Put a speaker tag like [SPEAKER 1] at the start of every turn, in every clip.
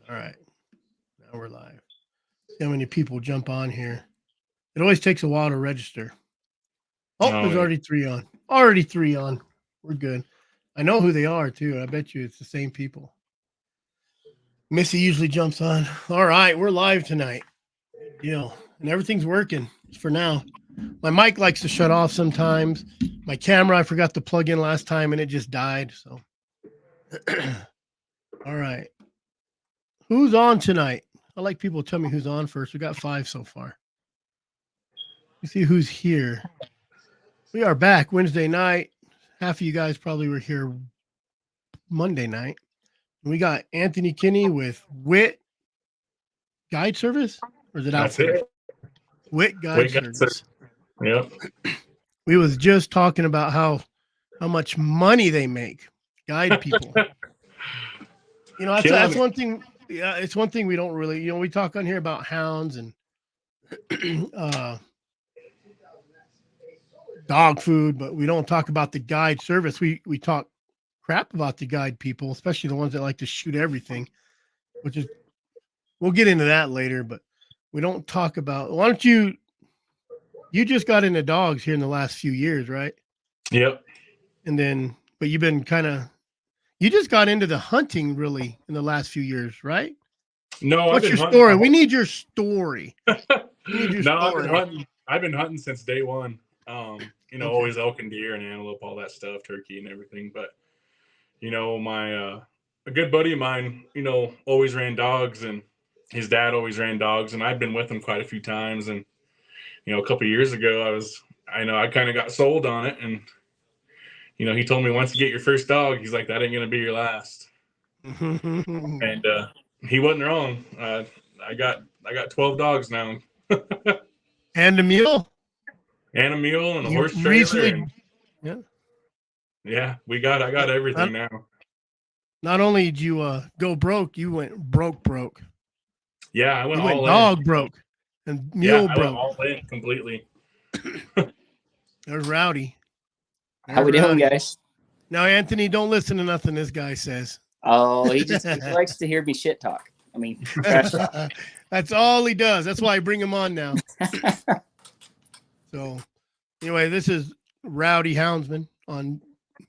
[SPEAKER 1] All right. Now we're live. See how many people jump on here. It always takes a while to register. Oh,
[SPEAKER 2] Oh
[SPEAKER 1] there's
[SPEAKER 2] yeah.
[SPEAKER 1] already three on. Already three on. We're good. I know who they are too. I bet you it's the same people. Missy usually jumps on. All right, we're live tonight. Good deal. And everything's working for now. My mic likes to shut off sometimes. My camera, I forgot to plug in last time and it just died. So, all right. Who's on tonight? I like people to tell me who's on first. We got 5 so far. You see who's here. We are back Wednesday night. Half of you guys probably were here Monday night. We got Anthony Kinney with Wit Guide Service, or is it
[SPEAKER 2] That's
[SPEAKER 1] Outfitters?
[SPEAKER 2] it.
[SPEAKER 1] Wit Guide
[SPEAKER 2] Wake up, sir.
[SPEAKER 1] Service.
[SPEAKER 2] Yep.
[SPEAKER 1] We was just talking about how much money they make, guide people. You know, that's one thing. Yeah, it's one thing we don't really, we talk on here about hounds and dog food, but we don't talk about the guide service. We talk crap about the guide people, especially the ones that like to shoot everything, which is, we'll get into that later, but we don't talk about, why don't you just got into dogs here in the last few years, right?
[SPEAKER 2] Yep.
[SPEAKER 1] And then, but you've been you just got into the hunting really in the last few years, right?
[SPEAKER 2] No,
[SPEAKER 1] What's your story? We need your story. Story.
[SPEAKER 2] I've been hunting since day one. Okay. Always elk and deer and antelope, all that stuff, turkey and everything. But my a good buddy of mine, always ran dogs, and his dad always ran dogs, and I've been with him quite a few times. And a couple of years ago, I kind of got sold on it, and he told me, once you get your first dog, he's like, that ain't gonna be your last. And he wasn't wrong. I got 12 dogs now.
[SPEAKER 1] And a mule.
[SPEAKER 2] And a mule and a horse trailer. Yeah, I got everything now.
[SPEAKER 1] Not only did you go broke, you went broke.
[SPEAKER 2] Yeah, I went all
[SPEAKER 1] dog
[SPEAKER 2] in.
[SPEAKER 1] Broke and mule broke.
[SPEAKER 2] Went all in completely.
[SPEAKER 1] There's Rowdy.
[SPEAKER 3] How we doing, guys?
[SPEAKER 1] Now, Anthony, don't listen to nothing this guy says.
[SPEAKER 3] Oh, he likes to hear me shit talk. I mean, trash talk.
[SPEAKER 1] That's all he does. That's why I bring him on now. So, anyway, this is Rowdy Houndsman on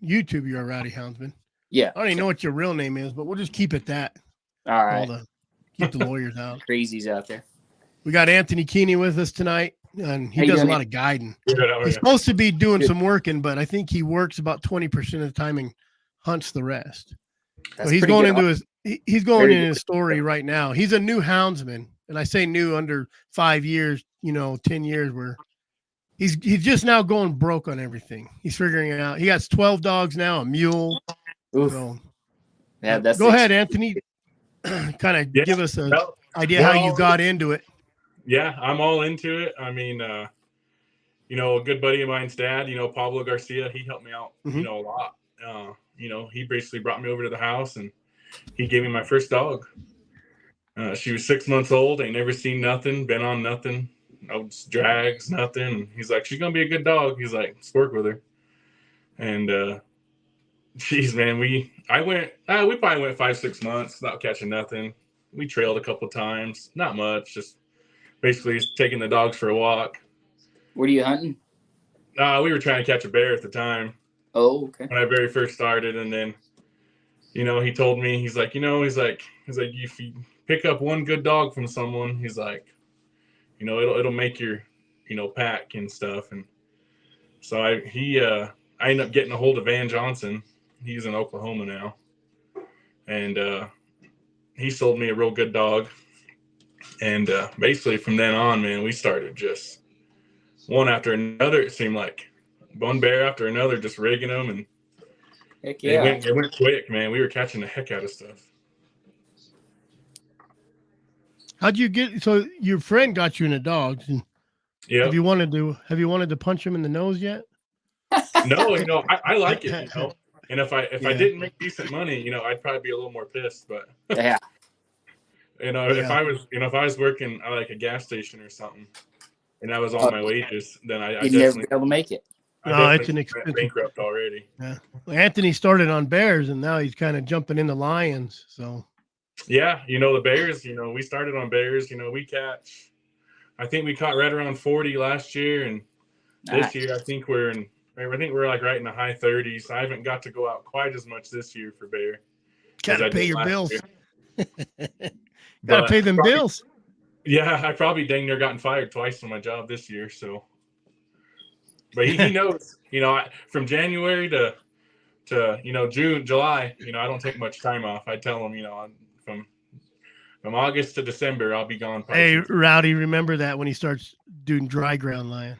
[SPEAKER 1] YouTube. You're a Rowdy Houndsman.
[SPEAKER 3] Yeah.
[SPEAKER 1] I don't even know what your real name is, but we'll just keep it that.
[SPEAKER 3] All right.
[SPEAKER 1] Keep the lawyers out.
[SPEAKER 3] Crazies out there.
[SPEAKER 1] We got Anthony Kinney with us tonight, and he does a lot of guiding. He's supposed to be doing some working, but I think he works about 20% of the time and hunts the rest. So he's going into his story right now. He's a new houndsman, and I say new under 5 years, 10 years, where he's just now going broke on everything. He's figuring it out. He has 12 dogs now, a mule.
[SPEAKER 3] Oof.
[SPEAKER 1] So,
[SPEAKER 3] yeah,
[SPEAKER 1] go ahead, Anthony. Kind of give us an idea how you got into it.
[SPEAKER 2] Yeah, I'm all into it. I mean, a good buddy of mine's dad, Pablo Garcia, he helped me out, a lot. He basically brought me over to the house, and he gave me my first dog. She was 6 months old. Ain't never seen nothing, been on nothing, no drags, nothing. He's like, she's gonna be a good dog. He's like, let's work with her. And geez, man, we probably went 5-6 months without catching nothing. We trailed a couple times, not much, just basically taking the dogs for a walk.
[SPEAKER 3] What are you hunting?
[SPEAKER 2] We were trying to catch a bear at the time.
[SPEAKER 3] Oh, okay.
[SPEAKER 2] When I very first started, and then, he told me, he's like, if you pick up one good dog from someone, he's like, it'll make your, pack and stuff. And so I ended up getting a hold of Van Johnson. He's in Oklahoma now, and he sold me a real good dog. And basically from then on, man, we started just one after another. It seemed like one bear after another, just rigging them, and
[SPEAKER 3] heck yeah,
[SPEAKER 2] it went quick, man. We were catching the heck out of stuff.
[SPEAKER 1] How'd you get? So your friend got you into dogs, and have you wanted to punch him in the nose yet?
[SPEAKER 2] No, I like it, And if I didn't make decent money, I'd probably be a little more pissed. But
[SPEAKER 3] yeah.
[SPEAKER 2] If I was working at like a gas station or something, and I was on my wages, then I
[SPEAKER 3] you'd never be able to make it.
[SPEAKER 1] No, it's an expensive.
[SPEAKER 2] Bankrupt already.
[SPEAKER 1] Yeah. Well, Anthony started on bears, and now he's kind of jumping into lions. So
[SPEAKER 2] Yeah, the bears. We started on bears. I think we caught right around 40 last year, and this year I think we're like right in the high 30s. I haven't got to go out quite as much this year for bear.
[SPEAKER 1] Gotta pay your bills.
[SPEAKER 2] Gotta
[SPEAKER 1] pay them bills.
[SPEAKER 2] Yeah, I probably dang near gotten fired twice from my job this year. So, but he knows. From January to June, July. I don't take much time off. I tell him, from August to December, I'll be gone.
[SPEAKER 1] Hey, Rowdy, remember that when he starts doing dry ground line.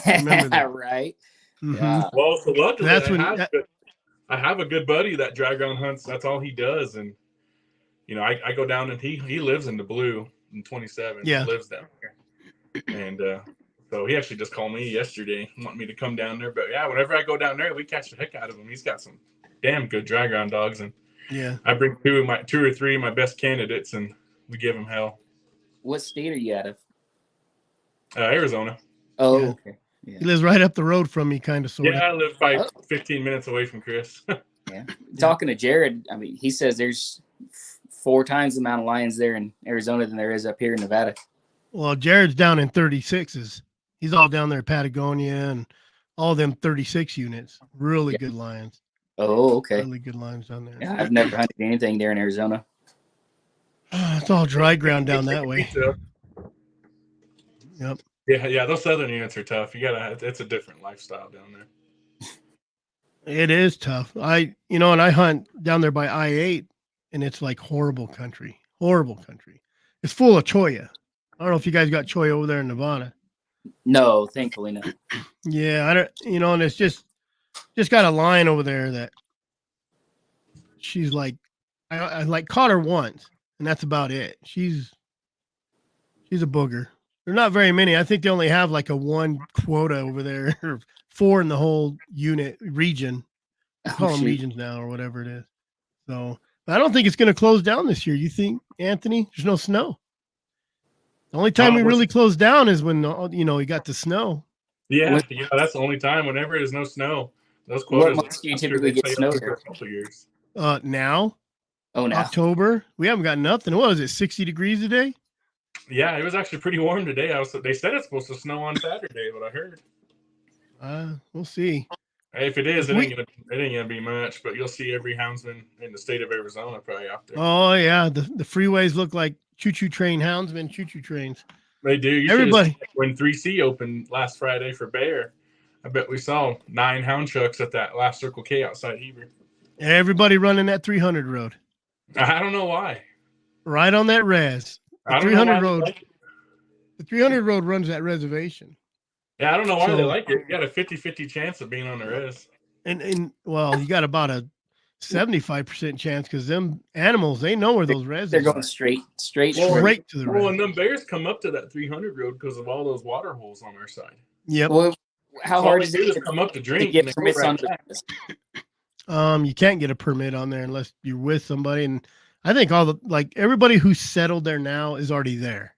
[SPEAKER 1] Remember that,
[SPEAKER 3] right?
[SPEAKER 1] Mm-hmm.
[SPEAKER 3] Yeah.
[SPEAKER 2] Well, so luckily, I have a good buddy that dry ground hunts. That's all he does, and I go down and he lives in the Blue in 27.
[SPEAKER 1] Yeah,
[SPEAKER 2] he lives down there, and so he actually just called me yesterday, wanting me to come down there. But yeah, whenever I go down there, we catch the heck out of him. He's got some damn good dry ground dogs, and
[SPEAKER 1] yeah,
[SPEAKER 2] I bring two or three of my best candidates, and we give them hell.
[SPEAKER 3] What state are you out of?
[SPEAKER 2] Arizona.
[SPEAKER 3] Oh,
[SPEAKER 1] yeah.
[SPEAKER 3] Okay. Yeah.
[SPEAKER 1] He lives right up the road from me, kind of, sort of.
[SPEAKER 2] Yeah, I live 15 minutes away from Chris.
[SPEAKER 3] Yeah. Talking to Jared, I mean, he says there's 4 times the amount of lions there in Arizona than there is up here in Nevada.
[SPEAKER 1] Well, Jared's down in 36s. He's all down there, Patagonia, and all them 36 units. Really good lions.
[SPEAKER 3] Oh, okay.
[SPEAKER 1] Really good lions down there.
[SPEAKER 3] Yeah, I've never hunted anything there in Arizona.
[SPEAKER 1] It's all dry ground down that way. Yep.
[SPEAKER 2] Yeah, those southern units are tough. It's a different lifestyle down there.
[SPEAKER 1] It is tough. And I hunt down there by I-8, and it's like horrible country. Horrible country. It's full of cholla. I don't know if you guys got cholla over there in Nevada.
[SPEAKER 3] No, thankfully not.
[SPEAKER 1] Yeah, I don't. And it's just got a line over there that she's like, I like caught her once, and that's about it. She's a booger. There's not very many. I think they only have like a 1 quota over there, or 4 in the whole unit region. Call them regions now or whatever it is. So I don't think it's going to close down this year. You think, Anthony? There's no snow. The only time we really closed down is when we got the snow.
[SPEAKER 2] Yeah, that's the only time. Whenever there's no snow, those quotas.
[SPEAKER 3] What months do you typically get snow there?
[SPEAKER 2] Years.
[SPEAKER 1] Now.
[SPEAKER 3] Oh, now.
[SPEAKER 1] October. We haven't got nothing. What was it? 60 degrees a day?
[SPEAKER 2] Yeah, it was actually pretty warm today. They said it's supposed to snow on Saturday, but I heard.
[SPEAKER 1] We'll see.
[SPEAKER 2] Hey, if it is, it ain't gonna be much, but you'll see every houndsman in the state of Arizona probably out there.
[SPEAKER 1] Oh yeah, the freeways look like choo-choo train houndsmen, choo-choo trains.
[SPEAKER 2] They do.
[SPEAKER 1] Everybody.
[SPEAKER 2] When 3C opened last Friday for bear, I bet we saw 9 hound trucks at that last Circle K outside Heber.
[SPEAKER 1] Everybody running that 300 road.
[SPEAKER 2] I don't know why.
[SPEAKER 1] Right on that res. The 300 road. The 300 road runs that reservation.
[SPEAKER 2] Yeah, I don't know why they like it. You got a 50-50 chance of being on the res.
[SPEAKER 1] And well, you got about a 75% chance because them animals, they know where those res
[SPEAKER 3] They're going straight
[SPEAKER 1] to the res.
[SPEAKER 2] Well, and them bears come up to that 300 road because of all those water holes on our side.
[SPEAKER 1] Yep.
[SPEAKER 3] Well, how hard is it
[SPEAKER 2] to come up to drink?
[SPEAKER 3] To get permits on
[SPEAKER 1] you can't get a permit on there unless you're with somebody. And I think everybody who's settled there now is already there.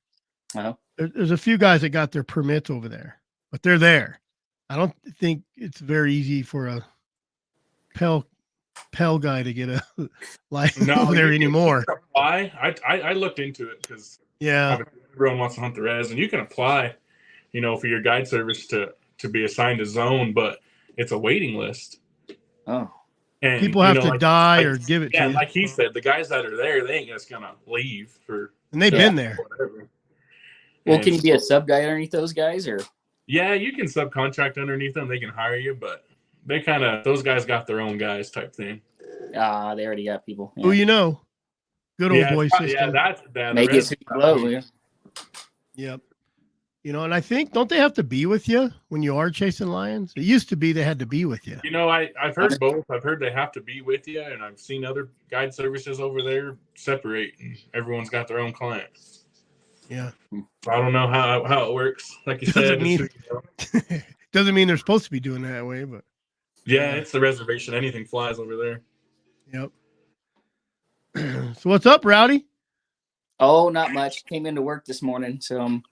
[SPEAKER 3] Oh.
[SPEAKER 1] There's a few guys that got their permits over there, but they're there. I don't think it's very easy for a Pell guy to get a license over there anymore.
[SPEAKER 2] I looked into it because everyone wants to hunt the res, and you can apply, for your guide service to be assigned a zone, but it's a waiting list.
[SPEAKER 3] Oh.
[SPEAKER 1] And people have to die or give it to you.
[SPEAKER 2] Like he said, the guys that are there, they ain't just gonna leave for.
[SPEAKER 1] And they've been there.
[SPEAKER 3] Well, can you be a sub guy underneath those guys, or?
[SPEAKER 2] Yeah, you can subcontract underneath them. They can hire you, but they those guys got their own guys type thing.
[SPEAKER 3] They already got people.
[SPEAKER 1] Yeah. Who you know? Good old boy system.
[SPEAKER 2] Yeah, that's that.
[SPEAKER 3] Make it super low. Yeah.
[SPEAKER 1] Yep. And I think, don't they have to be with you when you are chasing lions? It used to be they had to be with you.
[SPEAKER 2] I've heard both. I've heard they have to be with you, and I've seen other guide services over there separate, and everyone's got their own client.
[SPEAKER 1] Yeah.
[SPEAKER 2] I don't know how it works. Like you said,
[SPEAKER 1] doesn't mean they're supposed to be doing that way, but
[SPEAKER 2] yeah, it's the reservation. Anything flies over there.
[SPEAKER 1] Yep. So what's up, Rowdy?
[SPEAKER 3] Oh, not much. Came into work this morning, so I'm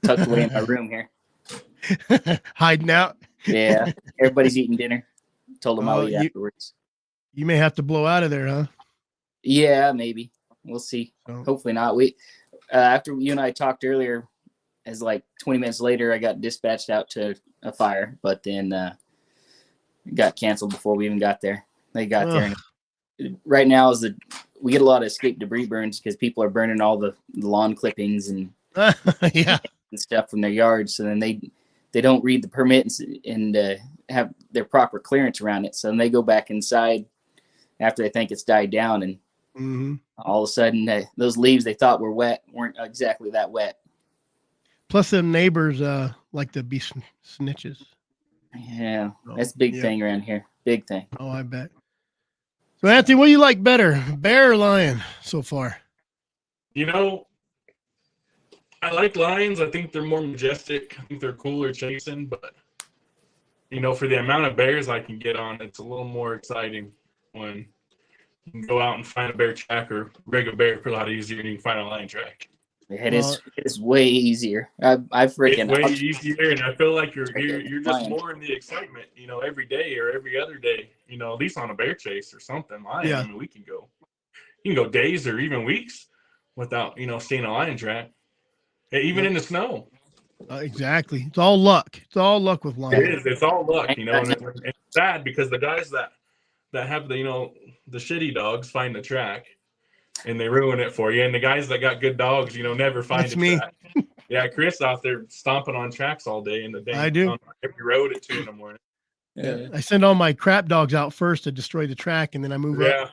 [SPEAKER 3] tucked away in my room here.
[SPEAKER 1] Hiding out.
[SPEAKER 3] Yeah. Everybody's eating dinner. Told them I'll eat afterwards.
[SPEAKER 1] You may have to blow out of there, huh?
[SPEAKER 3] Yeah, maybe. We'll see.
[SPEAKER 1] So.
[SPEAKER 3] Hopefully not. We after you and I talked earlier, as like 20 minutes later, I got dispatched out to a fire, but then it got canceled before we even got there. They got there, and right now we get a lot of escape debris burns because people are burning all the lawn clippings and
[SPEAKER 1] yeah
[SPEAKER 3] and stuff from their yards. So then they don't read the permits and have their proper clearance around it. So then they go back inside after they think it's died down, and all of a sudden those leaves they thought were wet weren't exactly that wet.
[SPEAKER 1] Plus them neighbors like to be snitches.
[SPEAKER 3] Yeah, that's a big thing around here. Big thing.
[SPEAKER 1] Oh, I bet. So Anthony, what do you like better, bear or lion so far?
[SPEAKER 2] You know, I like lions. I think they're more majestic. I think they're cooler chasing, but you know, for the amount of bears I can get on, it's a little more exciting when you can go out and find a bear track or rig a bear a lot easier than you can find a lion track.
[SPEAKER 3] It is way easier. I freaking
[SPEAKER 2] it's way easier, and I feel like you're just more in the excitement, you know, every day or every other day, you know, at least on a bear chase or something. Lion, I mean, you can go days or even weeks without, you know, seeing a lion track, even in the snow.
[SPEAKER 1] Exactly. It's all luck. It's all luck with lions.
[SPEAKER 2] It is. It's all luck, you know, and it's sad because the guys that have the, you know, the shitty dogs find the track. And they ruin it for you. And the guys that got good dogs, you know, never find a track. Yeah, Chris out there stomping on tracks all day in the day.
[SPEAKER 1] I do.
[SPEAKER 2] On every road at 2 a.m.
[SPEAKER 1] Yeah. I send all my crap dogs out first to destroy the track, and then I move up.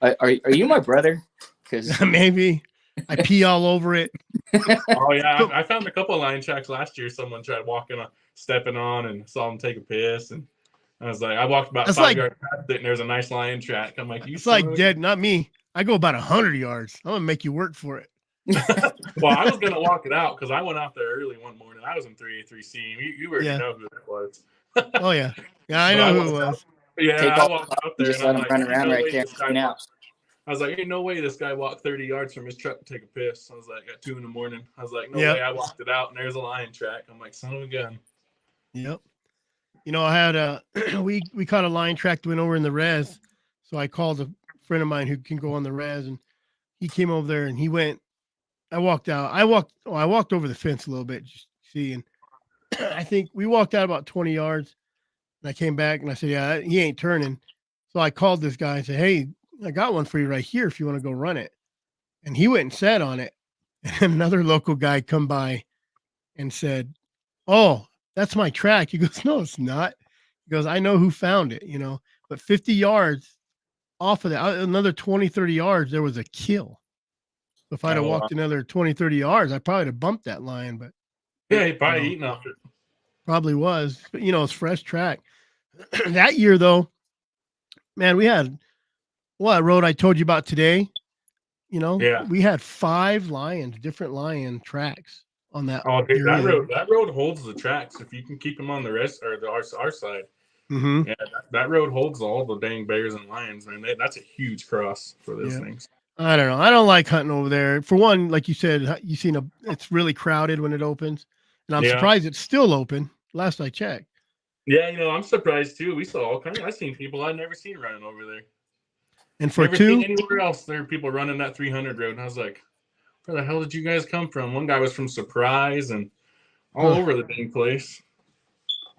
[SPEAKER 3] Are you my brother? Because
[SPEAKER 1] maybe I pee all over it.
[SPEAKER 2] Oh yeah, I found a couple of lion tracks last year. Someone tried stepping on, and saw them take a piss, and I was like, I walked about 5 yards past it, and there's a nice lion track. I'm like,
[SPEAKER 1] it's like dead, not me. I go about 100 yards. I'm gonna make you work for it.
[SPEAKER 2] Well, I was gonna walk it out because I went out there early one morning. I was in 383C. You already know who that was.
[SPEAKER 1] Oh yeah, I know who it was.
[SPEAKER 2] Yeah, I walked out there.
[SPEAKER 3] Just let him run around right there.
[SPEAKER 2] I was like, ain't no way this guy walked 30 yards from his truck to take a piss. I was like, at 2 a.m. I was like, no way. I walked it out, and there's a lion track. I'm like, son of a gun.
[SPEAKER 1] Yep. You know, I had we caught a lion track that went over in the res. So I called a friend of mine who can go on the res, and he came over there and he went. I walked out. I walked over the fence a little bit, just see, and I think we walked out about 20 yards. And I came back and I said, yeah, he ain't turning. So I called this guy and said, hey, I got one for you right here if you want to go run it. And he went and sat on it. And another local guy come by and said, oh, that's my track. He goes, no, it's not. He goes, I know who found it, you know, but 50 yards off of that, another 20, 30 yards, there was a kill. So if I'd have walked another 20, 30 yards, I probably would have bumped that lion, but
[SPEAKER 2] yeah, he probably eaten off it.
[SPEAKER 1] Probably was, but you know, it's fresh track. That year though, man, we had road I told you about today. You know, we had 5 different lion tracks on that.
[SPEAKER 2] Oh, dude, that road holds the tracks if you can keep them on the rest or our side.
[SPEAKER 1] Mm-hmm.
[SPEAKER 2] Yeah, that road holds all the dang bears and lions, man. That's a huge cross for those things.
[SPEAKER 1] I don't know. I don't like hunting over there. For one, like you said, it's really crowded when it opens, and I'm surprised it's still open. Last I checked.
[SPEAKER 2] Yeah, you know, I'm surprised too. We saw all kinds. I've seen people I've never seen running over there.
[SPEAKER 1] And for
[SPEAKER 2] never seen anywhere else, there are people running that 300 road, and I was like, where the hell did you guys come from? One guy was from Surprise and all over the dang place.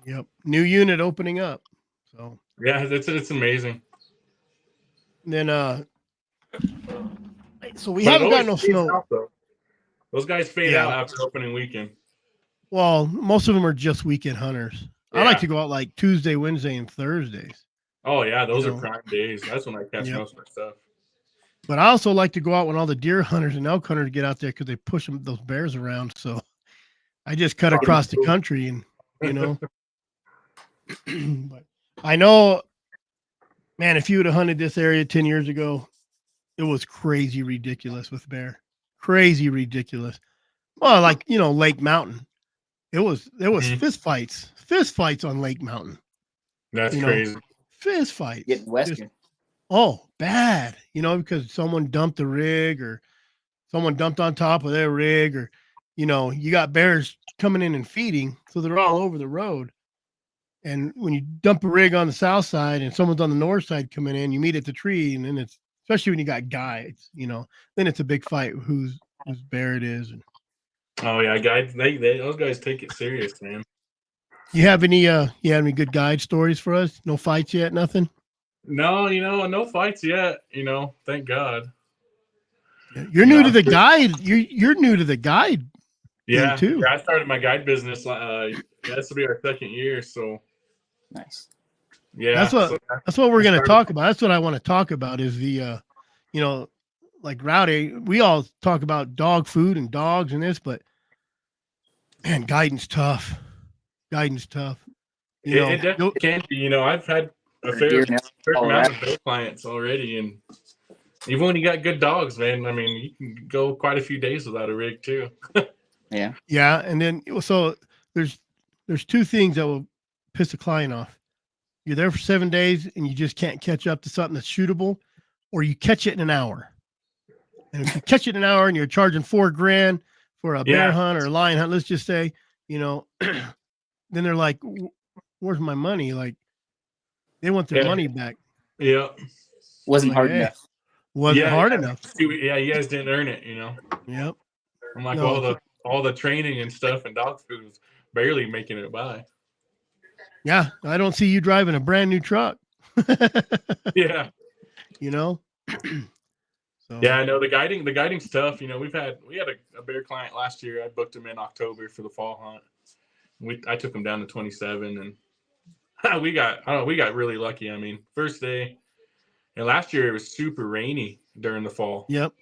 [SPEAKER 1] Yep. New unit opening up. So
[SPEAKER 2] yeah, it's amazing.
[SPEAKER 1] And then so we haven't got no snow.
[SPEAKER 2] Out, those guys fade out after opening weekend.
[SPEAKER 1] Well, most of them are just weekend hunters. Yeah. I like to go out like Tuesday, Wednesday, and Thursdays.
[SPEAKER 2] Oh yeah, those are prime days. That's when I catch most of my stuff.
[SPEAKER 1] But I also like to go out when all the deer hunters and elk hunters get out there because they push those bears around. So I just cut across the country, and you know. But I know, man, if you would have hunted this area 10 years ago, it was crazy ridiculous with bear. Crazy ridiculous. Well, like, you know, Lake Mountain. There was fist fights on Lake Mountain.
[SPEAKER 2] That's crazy.
[SPEAKER 1] Fist fights.
[SPEAKER 3] Getting western.
[SPEAKER 1] Bad. You know, because someone dumped a rig or someone dumped on top of their rig, or, you know, you got bears coming in and feeding, so they're all over the road. And when you dump a rig on the south side and someone's on the north side coming in, you meet at the tree, and then it's especially when you got guides, then it's a big fight whose bear it is. And
[SPEAKER 2] oh yeah, guides, those guys take it serious, man.
[SPEAKER 1] You have any good guide stories for us? No fights yet, nothing?
[SPEAKER 2] No, no fights yet, thank God.
[SPEAKER 1] You're new to the guide. You're new to the guide.
[SPEAKER 2] Yeah,
[SPEAKER 1] too.
[SPEAKER 2] I started my guide business. This will be our 2nd year, so
[SPEAKER 3] nice.
[SPEAKER 2] Yeah,
[SPEAKER 1] that's what we're going to talk about. That's what I want to talk about is the, like Rowdy. We all talk about dog food and dogs and this, but man, guiding's tough. It
[SPEAKER 2] definitely can be. I've had a fair amount of bear clients already, and even when you got good dogs, man, I mean, you can go quite a few days without a rig too.
[SPEAKER 1] Yeah, and then so there's 2 things that will piss a client off. You're there for 7 days and you just can't catch up to something that's shootable, or you catch it in an hour. And if you catch it in an hour and you're charging $4,000 for a bear hunt or a lion hunt, let's just say, then they're like, where's my money? Like, they want their money back.
[SPEAKER 2] Yeah.
[SPEAKER 3] Wasn't hard enough.
[SPEAKER 1] Wasn't hard enough.
[SPEAKER 2] Yeah, you guys didn't earn it,
[SPEAKER 1] Yep.
[SPEAKER 2] I'm like, all the training and stuff and dog food was barely making it by.
[SPEAKER 1] Yeah, I don't see you driving a brand new truck.
[SPEAKER 2] Yeah.
[SPEAKER 1] So.
[SPEAKER 2] Yeah, I know the guiding's tough. We had a bear client last year. I booked him in October for the fall hunt. I took him down to 27, and we got really lucky. I mean, first day, and last year it was super rainy during the fall.
[SPEAKER 1] Yep.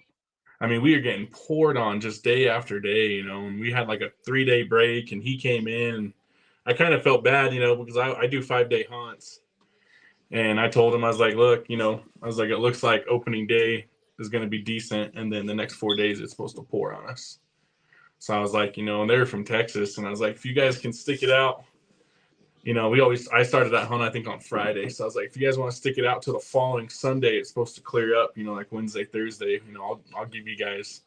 [SPEAKER 2] I mean, we were getting poured on just day after day, and we had like a 3-day break, and he came in. And I kind of felt bad, because I do 5-day hunts, and I told him, I was like, look, it looks like opening day is going to be decent, and then the next 4 days it's supposed to pour on us. So I was like, and they're from Texas, and I was like, if you guys can stick it out, I started that hunt I think on Friday, so I was like, if you guys want to stick it out till the following Sunday, it's supposed to clear up, like Wednesday, Thursday, I'll give you guys,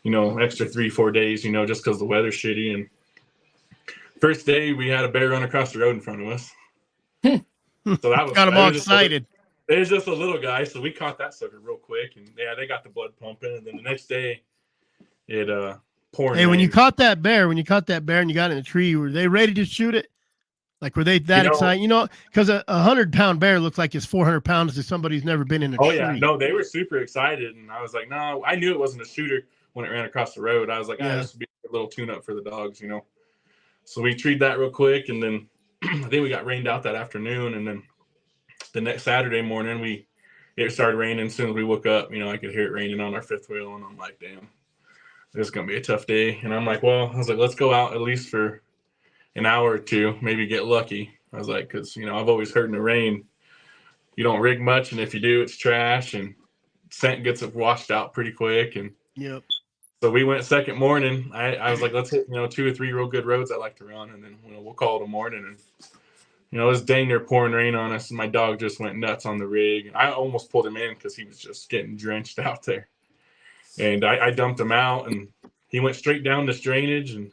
[SPEAKER 2] extra 3-4 days, just because the weather's shitty. And first day we had a bear run across the road in front of us. So that was
[SPEAKER 1] got them all excited.
[SPEAKER 2] It was just a little guy, so we caught that sucker real quick, and they got the blood pumping. And then the next day, it poured.
[SPEAKER 1] Hey, when you caught that bear and you got it in a tree, were they ready to shoot it? Like, were they that excited? Because a 100-pound bear looks like it's 400 pounds to somebody who's never been in a tree. Oh yeah,
[SPEAKER 2] no, they were super excited, and I was like, no, I knew it wasn't a shooter when it ran across the road. I was like, this would be a little tune-up for the dogs, So we treated that real quick, and then I think we got rained out that afternoon, and then the next Saturday morning, it started raining. As soon as we woke up, I could hear it raining on our fifth wheel, and I'm like, damn, this is gonna be a tough day. And I'm like, well, I was like, let's go out at least for an hour or two, maybe get lucky. I was like, because I've always heard in the rain, you don't rig much, and if you do, it's trash, and scent gets washed out pretty quick. And
[SPEAKER 1] yep.
[SPEAKER 2] So we went second morning. I was like, let's hit 2 or 3 real good roads I like to run, and then we'll call it a morning. And it was dang near pouring rain on us, and my dog just went nuts on the rig. And I almost pulled him in because he was just getting drenched out there. And I dumped him out, and he went straight down this drainage, and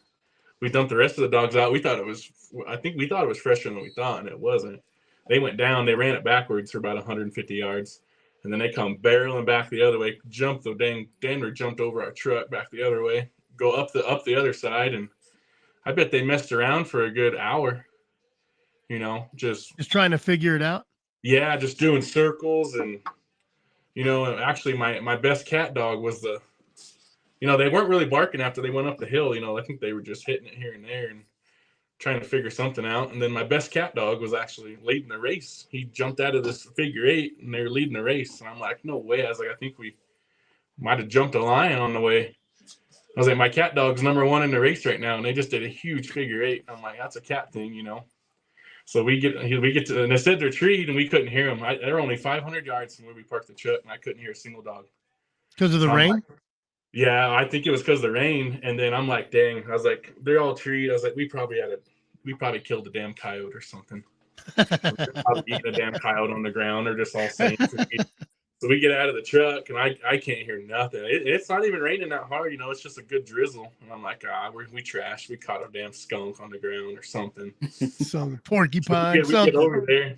[SPEAKER 2] we dumped the rest of the dogs out. We thought it was fresher than we thought, and it wasn't. They went down, they ran it backwards for about 150 yards, and then they come barreling back the other way, Denver jumped over our truck back the other way, go up the other side, and I bet they messed around for a good hour. Just
[SPEAKER 1] trying to figure it out.
[SPEAKER 2] Yeah, just doing circles. And actually my best cat dog was they weren't really barking after they went up the hill. I think they were just hitting it here and there and trying to figure something out. And then my best cat dog was actually leading the race. He jumped out of this figure 8 and they were leading the race, and I'm like, no way. I was like, I think we might have jumped a lion on the way. I was like, my cat dog's number 1 in the race right now, and they just did a huge figure 8. I'm like, that's a cat thing. So we get to, and they said they're treed, and we couldn't hear them. They're only 500 yards from where we parked the truck, and I couldn't hear a single dog.
[SPEAKER 1] Because of the rain?
[SPEAKER 2] Like, yeah, I think it was because of the rain. And then I'm like, dang, I was like, they're all treed. I was like, we probably killed a damn coyote or something. Probably eating a damn coyote on the ground, or just all saying. So we get out of the truck, and I can't hear nothing. It's not even raining that hard, it's just a good drizzle. And I'm like, we trashed. We caught a damn skunk on the ground or something.
[SPEAKER 1] Some porcupine.
[SPEAKER 2] We get over there.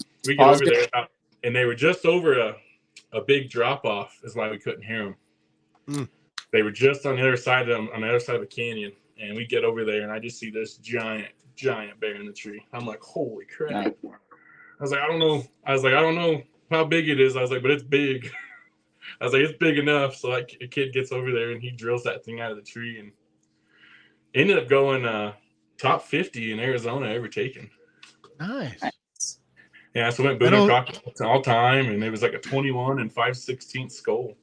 [SPEAKER 2] And they were just over a big drop off is why we couldn't hear them.
[SPEAKER 1] Mm.
[SPEAKER 2] They were just on the other side of the canyon, and we get over there, and I just see this giant bear in the tree. I'm like, holy crap!
[SPEAKER 3] Nice.
[SPEAKER 2] I was like, I don't know how big it is. I was like, but it's big. I was like, it's big enough. So like a kid gets over there and he drills that thing out of the tree and ended up going top 50 in Arizona ever taken.
[SPEAKER 1] Nice.
[SPEAKER 2] Yeah, so went booming crocodiles all time, and it was like a 21 and 5/16 skull.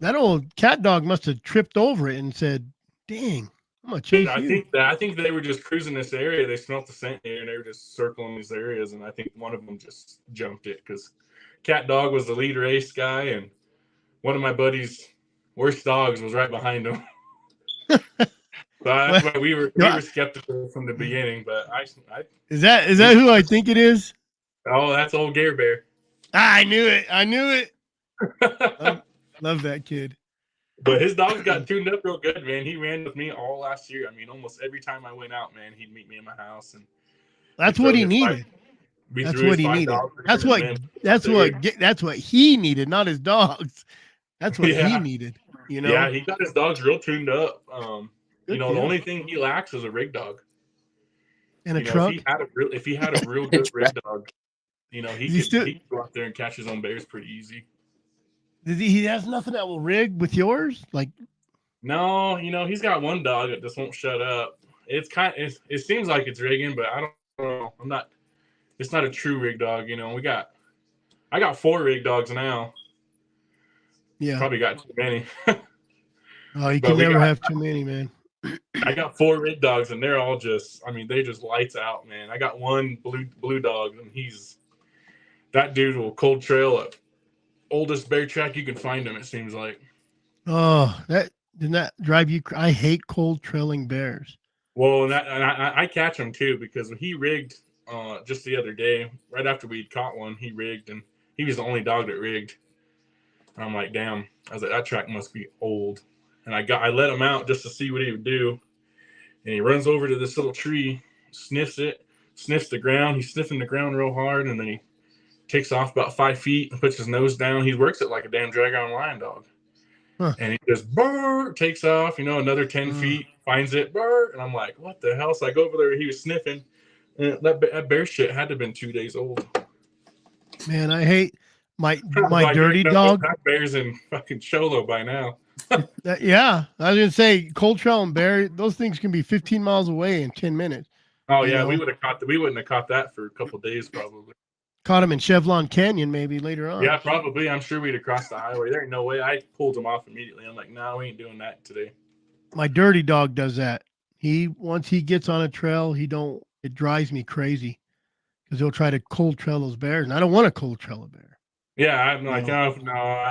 [SPEAKER 1] That old cat dog must have tripped over it and said, "Dang, I'm gonna chase you."
[SPEAKER 2] I think they were just cruising this area. They smelled the scent here, and they were just circling these areas. And I think one of them just jumped it because cat dog was the lead race guy, and one of my buddy's worst dogs was right behind him. So that's why we were skeptical from the beginning. But
[SPEAKER 1] is that who I think it is?
[SPEAKER 2] Oh, that's old Gare Bear.
[SPEAKER 1] I knew it. Love that kid.
[SPEAKER 2] But his dogs got tuned up real good, man. He ran with me all last year. I mean, almost every time I went out, man, he'd meet me in my house, and
[SPEAKER 1] that's what he needed. That's what he needed. That's what he needed, not his dogs. That's what he needed. You know.
[SPEAKER 2] Yeah, he got his dogs real tuned up. The only thing he lacks is a rig dog.
[SPEAKER 1] And a truck.
[SPEAKER 2] If he had a real good rig dog, he could go out there and catch his own bears pretty easy.
[SPEAKER 1] He has nothing that will rig with yours? Like,
[SPEAKER 2] no, he's got one dog that just won't shut up. It seems like it's rigging, but I don't know. It's not a true rig dog. I got 4 rig dogs now.
[SPEAKER 1] Yeah.
[SPEAKER 2] Probably got too many.
[SPEAKER 1] Oh, you can never have too many, man.
[SPEAKER 2] I got 4 rig dogs, and they're all they just lights out, man. I got one blue dog, and that dude will cold trail up oldest bear track you can find him, it seems like.
[SPEAKER 1] Oh, didn't that drive you? I hate cold trailing bears.
[SPEAKER 2] Well, and I catch him too, because when he rigged just the other day, right after we'd caught one, he rigged, and he was the only dog that rigged. I'm like, damn. I was like, that track must be old. And I let him out just to see what he would do. And he runs over to this little tree, sniffs the ground. He's sniffing the ground real hard, and then he takes off about 5 feet and puts his nose down. He works it like a damn drag-on lion dog. Huh. And he just takes off, another 10 feet, finds it, and I'm like, what the hell? So I go over there, he was sniffing, and that bear shit had to have been 2 days old.
[SPEAKER 1] Man, I hate my dirty dog.
[SPEAKER 2] That bear's in fucking Cholo by now.
[SPEAKER 1] Yeah, I was gonna say cold trail and bear; those things can be 15 miles away in 10 minutes.
[SPEAKER 2] Oh yeah, we wouldn't have caught that for a couple of days probably.
[SPEAKER 1] Caught him in Chevron Canyon maybe later on.
[SPEAKER 2] Yeah, probably. I'm sure we'd have crossed the highway. There ain't no way. I pulled him off immediately. I'm like, no, we ain't doing that today.
[SPEAKER 1] My dirty dog does that. Once he gets on a trail, it drives me crazy because he'll try to cold trail those bears, and I don't want to cold trail a bear.
[SPEAKER 2] Yeah, I'm like, no.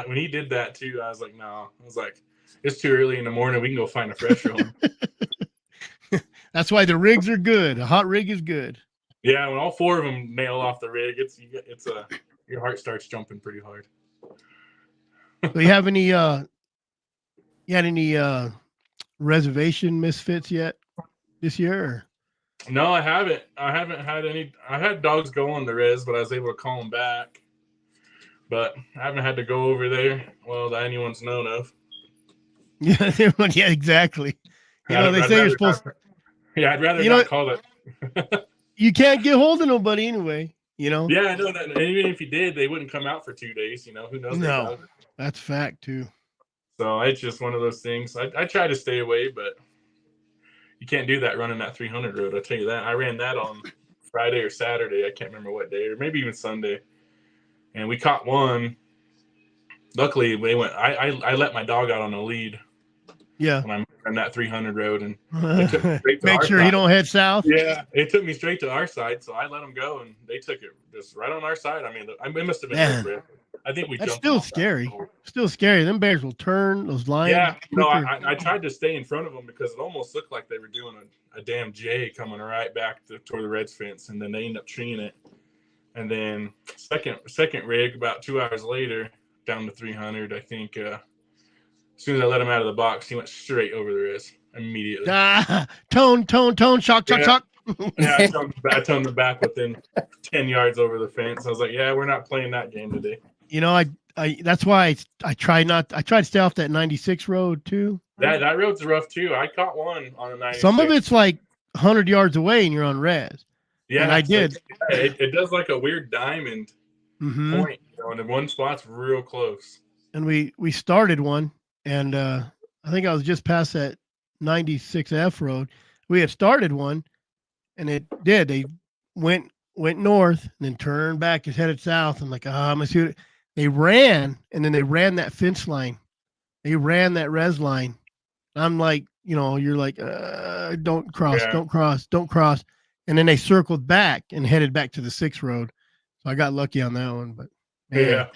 [SPEAKER 2] When he did that too, I was like, no. I was like, it's too early in the morning. We can go find a fresh one. That's
[SPEAKER 1] why the rigs are good. A hot rig is good.
[SPEAKER 2] Yeah, when all 4 of them nail off the rig, your heart starts jumping pretty hard.
[SPEAKER 1] So you have any reservation misfits yet this year? Or?
[SPEAKER 2] No, I haven't. I haven't had any. I had dogs go on the res, but I was able to call them back. But I haven't had to go over there. Well, that anyone's known of.
[SPEAKER 1] Yeah, exactly. They say you're supposed to.
[SPEAKER 2] Yeah, I'd rather not call it.
[SPEAKER 1] You can't get hold of nobody anyway, Yeah,
[SPEAKER 2] I know that. And even if you did, they wouldn't come out for 2 days. Who knows?
[SPEAKER 1] No, that's fact too.
[SPEAKER 2] So it's just one of those things. I try to stay away, but you can't do that running that 300 road. I'll tell you that. I ran that on Friday or Saturday. I can't remember what day, or maybe even Sunday. And we caught one. Luckily, they went. I let my dog out on a lead.
[SPEAKER 1] Yeah.
[SPEAKER 2] When I'm on that 300 road, and
[SPEAKER 1] make sure he don't head south.
[SPEAKER 2] Yeah, it took me straight to our side, so I let them go, and they took it just right on our side. I mean, it must have been. I think we.
[SPEAKER 1] That's still scary. Still scary. Them bears will turn. Those lions.
[SPEAKER 2] Yeah, no, I tried to stay in front of them because it almost looked like they were doing a damn J coming right back toward the Reds fence, and then they end up treeing it. And then second rig about 2 hours later, down to 300, I think. As soon as I let him out of the box, he went straight over the res immediately.
[SPEAKER 1] Tone, shock.
[SPEAKER 2] Yeah, I toned him back within 10 yards over the fence. I was like, yeah, we're not playing that game today.
[SPEAKER 1] that's why I try to stay off that 96 road too.
[SPEAKER 2] That road's rough too. I caught one on a 96.
[SPEAKER 1] Some of it's like 100 yards away and you're on res.
[SPEAKER 2] Yeah,
[SPEAKER 1] and I did.
[SPEAKER 2] It does like a weird diamond point, and in one spot's real close.
[SPEAKER 1] And we started one, and I think I was just past that 96F road. We had started one, and they went north and then turned back and headed south. I'm like, I'm gonna shoot it. They ran, and then they ran that fence line. They ran that res line. I'm like, you're like, don't cross. And then they circled back and headed back to the 6 road. So I got lucky on that one. But
[SPEAKER 2] man.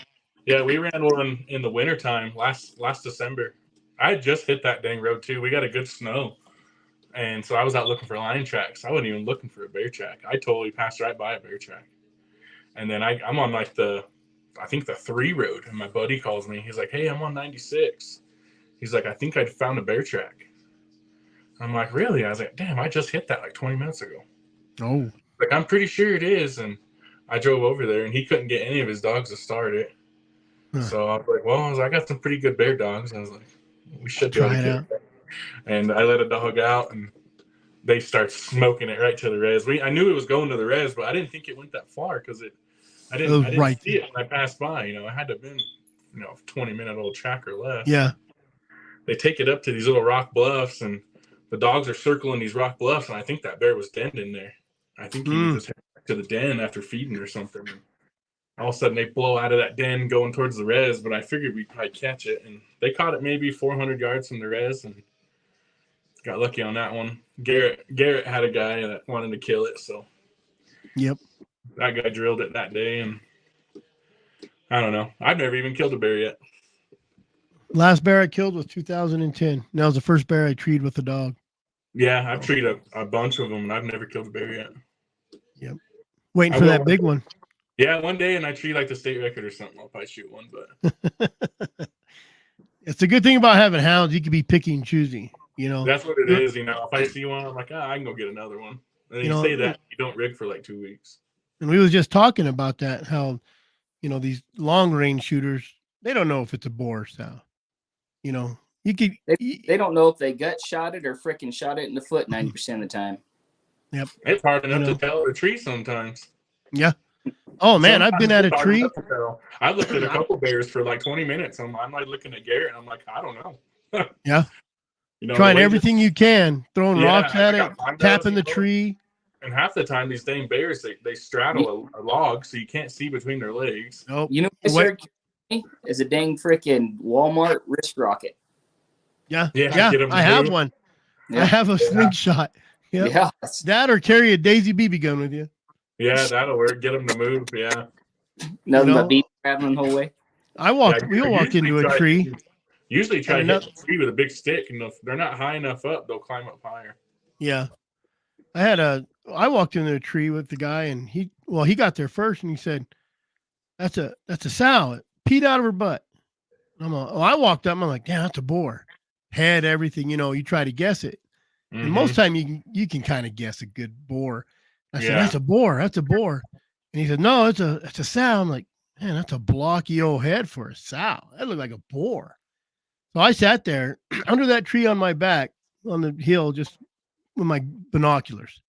[SPEAKER 2] Yeah, we ran one in the wintertime last December. I had just hit that dang road too. We got a good snow. And so I was out looking for lion tracks. I wasn't even looking for a bear track. I totally passed right by a bear track. And then I'm on like the 3 road, and my buddy calls me. He's like, "Hey, I'm on 96." He's like, "I think I found a bear track." I'm like, "Really?" I was like, "Damn, I just hit that like 20 minutes ago."
[SPEAKER 1] Oh.
[SPEAKER 2] Like, I'm pretty sure it is. And I drove over there, and he couldn't get any of his dogs to start it. Huh. So I was like, well, I got some pretty good bear dogs. I was like, we should try it out. And I let a dog out, and they start smoking it right to the res. I knew it was going to the res, but I didn't think it went that far because I didn't see it when I passed by. It had to have been, 20-minute-old track or less.
[SPEAKER 1] Yeah.
[SPEAKER 2] They take it up to these little rock bluffs, and the dogs are circling these rock bluffs, and I think that bear was denned in there. I think he was just heading back to the den after feeding or something. And all of a sudden, they blow out of that den going towards the res, but I figured we'd probably catch it. And they caught it maybe 400 yards from the res and got lucky on that one. Garrett had a guy that wanted to kill it, so
[SPEAKER 1] yep,
[SPEAKER 2] that guy drilled it that day. And I don't know. I've never even killed a bear yet.
[SPEAKER 1] Last bear I killed was 2010. That was the first bear I treed with a dog.
[SPEAKER 2] Yeah, I've treated a bunch of them, and I've never killed a bear yet.
[SPEAKER 1] Yep. Waiting for that big one.
[SPEAKER 2] Yeah, one day, and I treat like the state record or something. I'll probably shoot one, but
[SPEAKER 1] it's a good thing about having hounds. You can be picky and choosy.
[SPEAKER 2] That's what it is. If I see one, I'm like, I can go get another one. And you say that you don't rig for like 2 weeks. And
[SPEAKER 1] we was just talking about that. How these long range shooters, they don't know if it's a boar or sow. You could.
[SPEAKER 3] They don't know if they gut shot it or freaking shot it in the foot 90% of the time.
[SPEAKER 1] Yep.
[SPEAKER 2] It's hard enough to tell a tree sometimes.
[SPEAKER 1] Yeah. Oh man, I've been at a tree.
[SPEAKER 2] I looked at a couple bears for like 20 minutes. I'm like looking at Garrett, and I'm like, I don't know.
[SPEAKER 1] Yeah. Trying everything you can, throwing rocks at it, tapping the tree.
[SPEAKER 2] And half the time, these dang bears, they straddle a log, so you can't see between their legs.
[SPEAKER 1] Nope.
[SPEAKER 3] What is a dang freaking Walmart wrist rocket.
[SPEAKER 1] Yeah. I have one. Yeah. I have a slingshot. Yep. Yeah. That or carry a Daisy BB gun with you.
[SPEAKER 2] Yeah, that'll work. Get them to move. Yeah.
[SPEAKER 3] Nothing but beat traveling the whole way.
[SPEAKER 1] We'll walk into a tree.
[SPEAKER 2] Usually try to hit the tree with a big stick, and if they're not high enough up, they'll climb up higher.
[SPEAKER 1] Yeah. I walked into a tree with the guy, and he got there first, and he said, that's a sow. It peed out of her butt. I walked up, I'm like, yeah, that's a boar. Head, everything, you try to guess it. Mm-hmm. And most time you can kind of guess a good boar. I said, that's a boar. And he said, no, it's a sow. I'm like, man, that's a blocky old head for a sow. That looked like a boar. So I sat there under that tree on my back on the hill, just with my binoculars.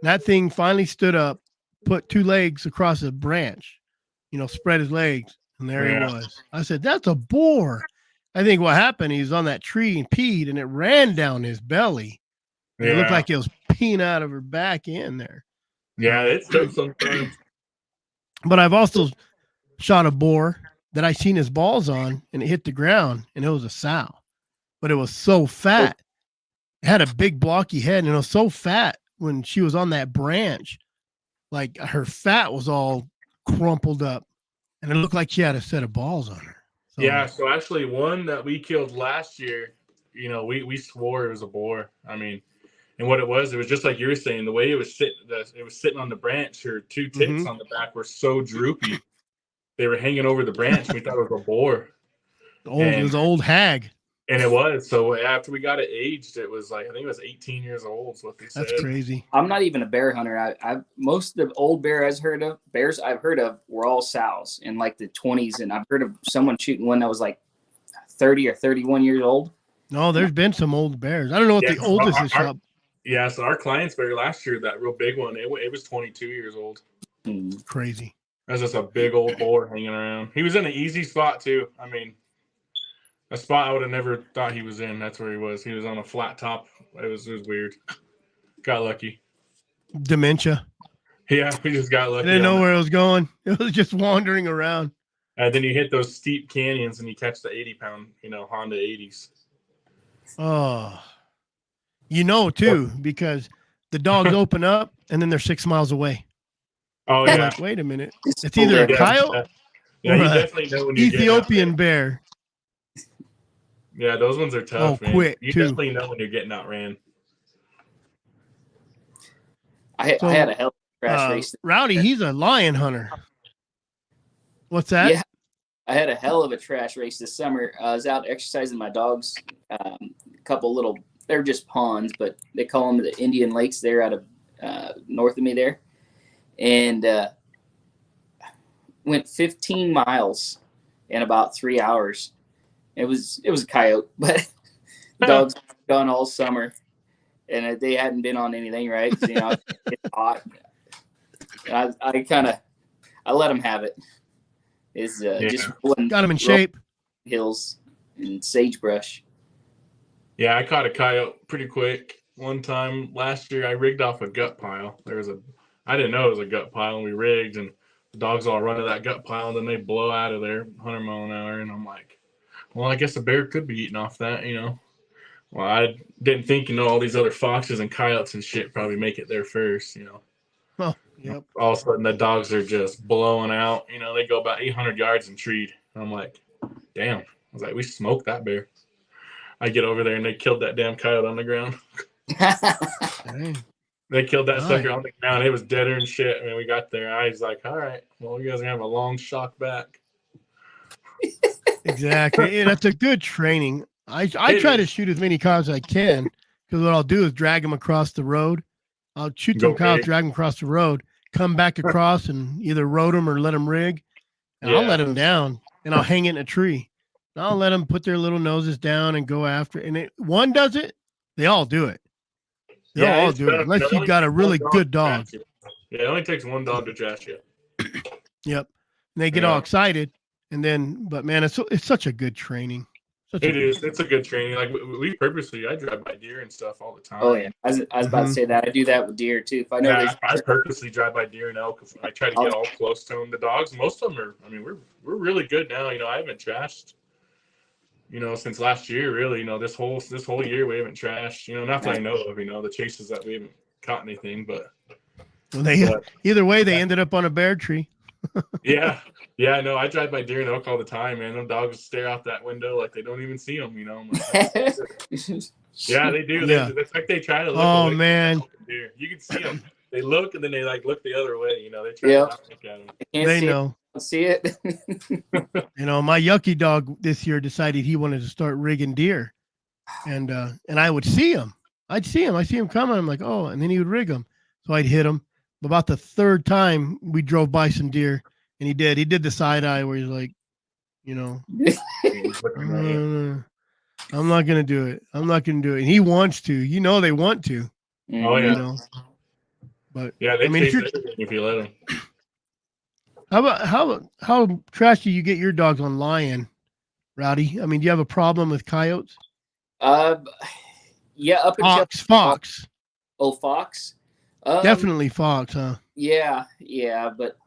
[SPEAKER 1] That thing finally stood up, put 2 legs across a branch, spread his legs. And there he was. I said, that's a boar. I think what happened, he was on that tree and peed, and it ran down his belly. Yeah. It looked like it was peeing out of her back end there.
[SPEAKER 2] Yeah, it's does sometimes.
[SPEAKER 1] But I've also shot a boar that I seen his balls on, and it hit the ground, and it was a sow. But it was so fat. It had a big blocky head, and it was so fat when she was on that branch. Like her fat was all crumpled up, and it looked like she had a set of balls on her.
[SPEAKER 2] So actually one that we killed last year, we swore it was a boar. I mean, and what it was just like you were saying, the way it was sitting on the branch, her 2 tits on the back were so droopy. They were hanging over the branch. We thought it was a boar.
[SPEAKER 1] It was an old hag.
[SPEAKER 2] And it was. So after we got it aged, it was like, I think it was 18 years old is what they said.
[SPEAKER 1] That's crazy.
[SPEAKER 3] I'm not even a bear hunter. Most of the old bears I've heard of were all sows in like the 20s. And I've heard of someone shooting one that was like 30 or 31 years old.
[SPEAKER 1] No, there's been some old bears. I don't know what the oldest is shot.
[SPEAKER 2] Yeah, so our client's bear last year, that real big one, it was 22 years old.
[SPEAKER 1] Crazy.
[SPEAKER 2] That's just a big old boar hanging around. He was in an easy spot too. I mean, a spot I would have never thought he was in. That's where he was. He was on a flat top. It was weird. Got lucky.
[SPEAKER 1] Dementia.
[SPEAKER 2] Yeah, we just got lucky.
[SPEAKER 1] I didn't know where it was going. It was just wandering around.
[SPEAKER 2] And then you hit those steep canyons and you catch the 80-pound, Honda 80s.
[SPEAKER 1] Oh, too, because the dogs open up and then they're 6 miles away.
[SPEAKER 2] Oh,
[SPEAKER 1] You're
[SPEAKER 2] yeah.
[SPEAKER 1] like, wait a minute. It's either a coyote
[SPEAKER 2] or you definitely know when you're
[SPEAKER 1] Ethiopian bear.
[SPEAKER 2] Yeah, those ones are tough, man.
[SPEAKER 1] Quick,
[SPEAKER 2] you
[SPEAKER 1] too.
[SPEAKER 2] definitely know when you're getting outran.
[SPEAKER 3] I had a hell of a crash race.
[SPEAKER 1] Rowdy, he's a lion hunter. What's that?
[SPEAKER 3] Yeah, I had a hell of a trash race this summer. I was out exercising my dogs. A couple little, they're just ponds, but they call them the Indian Lakes. They're out of north of me there. And went 15 miles in about 3 hours. It was a coyote, but the dogs gone all summer, and they hadn't been on anything, right? So, it's hot. And I let them have it. It's just
[SPEAKER 1] got them in shape.
[SPEAKER 3] Hills and sagebrush.
[SPEAKER 2] Yeah, I caught a coyote pretty quick. One time last year, I rigged off a gut pile. I didn't know it was a gut pile, and we rigged, and the dogs all run to that gut pile, and then they blow out of there 100 mile an hour, and I'm like, well, I guess a bear could be eating off that, Well, I didn't think, all these other foxes and coyotes and shit probably make it there first,
[SPEAKER 1] Oh, yep.
[SPEAKER 2] All of a sudden, the dogs are just blowing out. They go about 800 yards and treed. I'm like, damn. I was like, we smoked that bear. I get over there, and they killed that damn coyote on the ground. They killed that sucker on the ground. It was deader and shit. I mean, we got there. I was like, all right, well, you guys are going to have a long shock back.
[SPEAKER 1] Exactly. Yeah, that's a good training. I try to shoot as many cows as I can, because what I'll do is drag them across the road. I'll shoot some cows, drag them across the road, come back across and either road them or let them rig. And I'll let them down, and I'll hang it in a tree. And I'll let them put their little noses down and go after it. And one does it, they all do it. They all do it, unless you've got a really good dog.
[SPEAKER 2] Yeah, it only takes one dog to trash you.
[SPEAKER 1] Yep. And they get all excited. And then, but man, it's such a good training.
[SPEAKER 2] It's a good training. Like we purposely, I drive by deer and stuff all the time.
[SPEAKER 3] Oh yeah, I was about to say that. I do that with deer too. If I know,
[SPEAKER 2] I purposely drive by deer and elk. I try to get all close to them. The dogs, most of them are. I mean, we're really good now. I haven't trashed. Since last year, really. This whole year we haven't trashed. Not that I know of. The chases that we haven't caught anything, but.
[SPEAKER 1] Either way, they ended up on a bear tree.
[SPEAKER 2] Yeah, no, I drive by deer and elk all the time, man. Them dogs stare out that window like they don't even see them, Like, yeah, they do.
[SPEAKER 1] Yeah.
[SPEAKER 2] It's like they try to look.
[SPEAKER 1] Oh man,
[SPEAKER 2] deer. You can see them. They look and then they look the other way. They try to not look at them.
[SPEAKER 1] They know.
[SPEAKER 3] See it.
[SPEAKER 1] My Yucky dog this year decided he wanted to start rigging deer, and I would see him. I'd see him coming. I'm like, oh, and then he would rig them. So I'd hit him. About the third time we drove by some deer, and he did the side eye where he's like, I'm not gonna do it. I'm not gonna do it. And he wants to. They want to.
[SPEAKER 2] Oh yeah.
[SPEAKER 1] But
[SPEAKER 2] yeah, they chase if you let them.
[SPEAKER 1] How trashy you get your dogs on lion, Rowdy? I mean, do you have a problem with coyotes?
[SPEAKER 3] Yeah, up until
[SPEAKER 1] fox.
[SPEAKER 3] Oh, fox.
[SPEAKER 1] Definitely fox, huh?
[SPEAKER 3] Yeah, but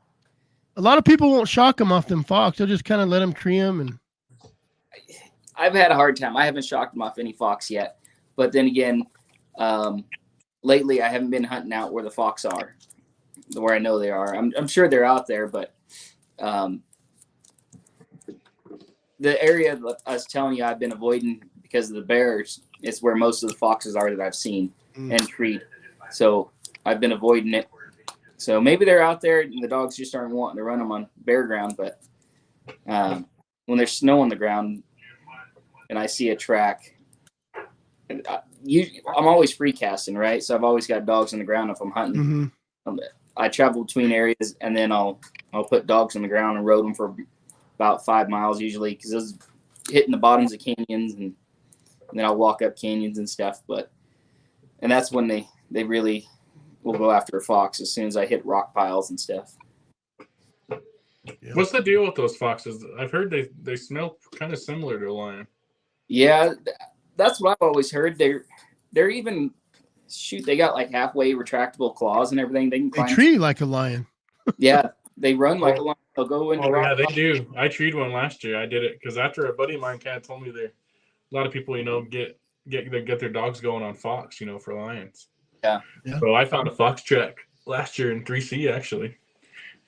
[SPEAKER 1] a lot of people won't shock them off them fox. They'll just kind of let them tree them. And
[SPEAKER 3] I've had a hard time. I haven't shocked them off any fox yet. But then again, lately I haven't been hunting out where the fox are, where I know they are. I'm sure they're out there, but the area that I was telling you I've been avoiding because of the bears is where most of the foxes are that I've seen and treed. So I've been avoiding it. So maybe they're out there and the dogs just aren't wanting to run them on bare ground. But when there's snow on the ground, and I see a track. And I'm always free casting, right? So I've always got dogs on the ground if I'm hunting. I travel between areas, and then I'll put dogs on the ground and road them for about 5 miles usually, because those hitting the bottoms of canyons, and then I'll walk up canyons and stuff. And that's when they really will go after a fox as soon as I hit rock piles and stuff.
[SPEAKER 2] Yeah. What's the deal with those foxes? I've heard they smell kind of similar to a lion.
[SPEAKER 3] Yeah, that's what I've always heard. They're even they got like halfway retractable claws and everything. They
[SPEAKER 1] treat like a lion.
[SPEAKER 3] Yeah, they run like a lion. They'll go into
[SPEAKER 2] yeah, they do. I treed one last year. I did it because after a buddy of mine kind of told me a lot of people, get their dogs going on fox, for lions.
[SPEAKER 3] Yeah.
[SPEAKER 2] So I found a fox track last year in 3C actually,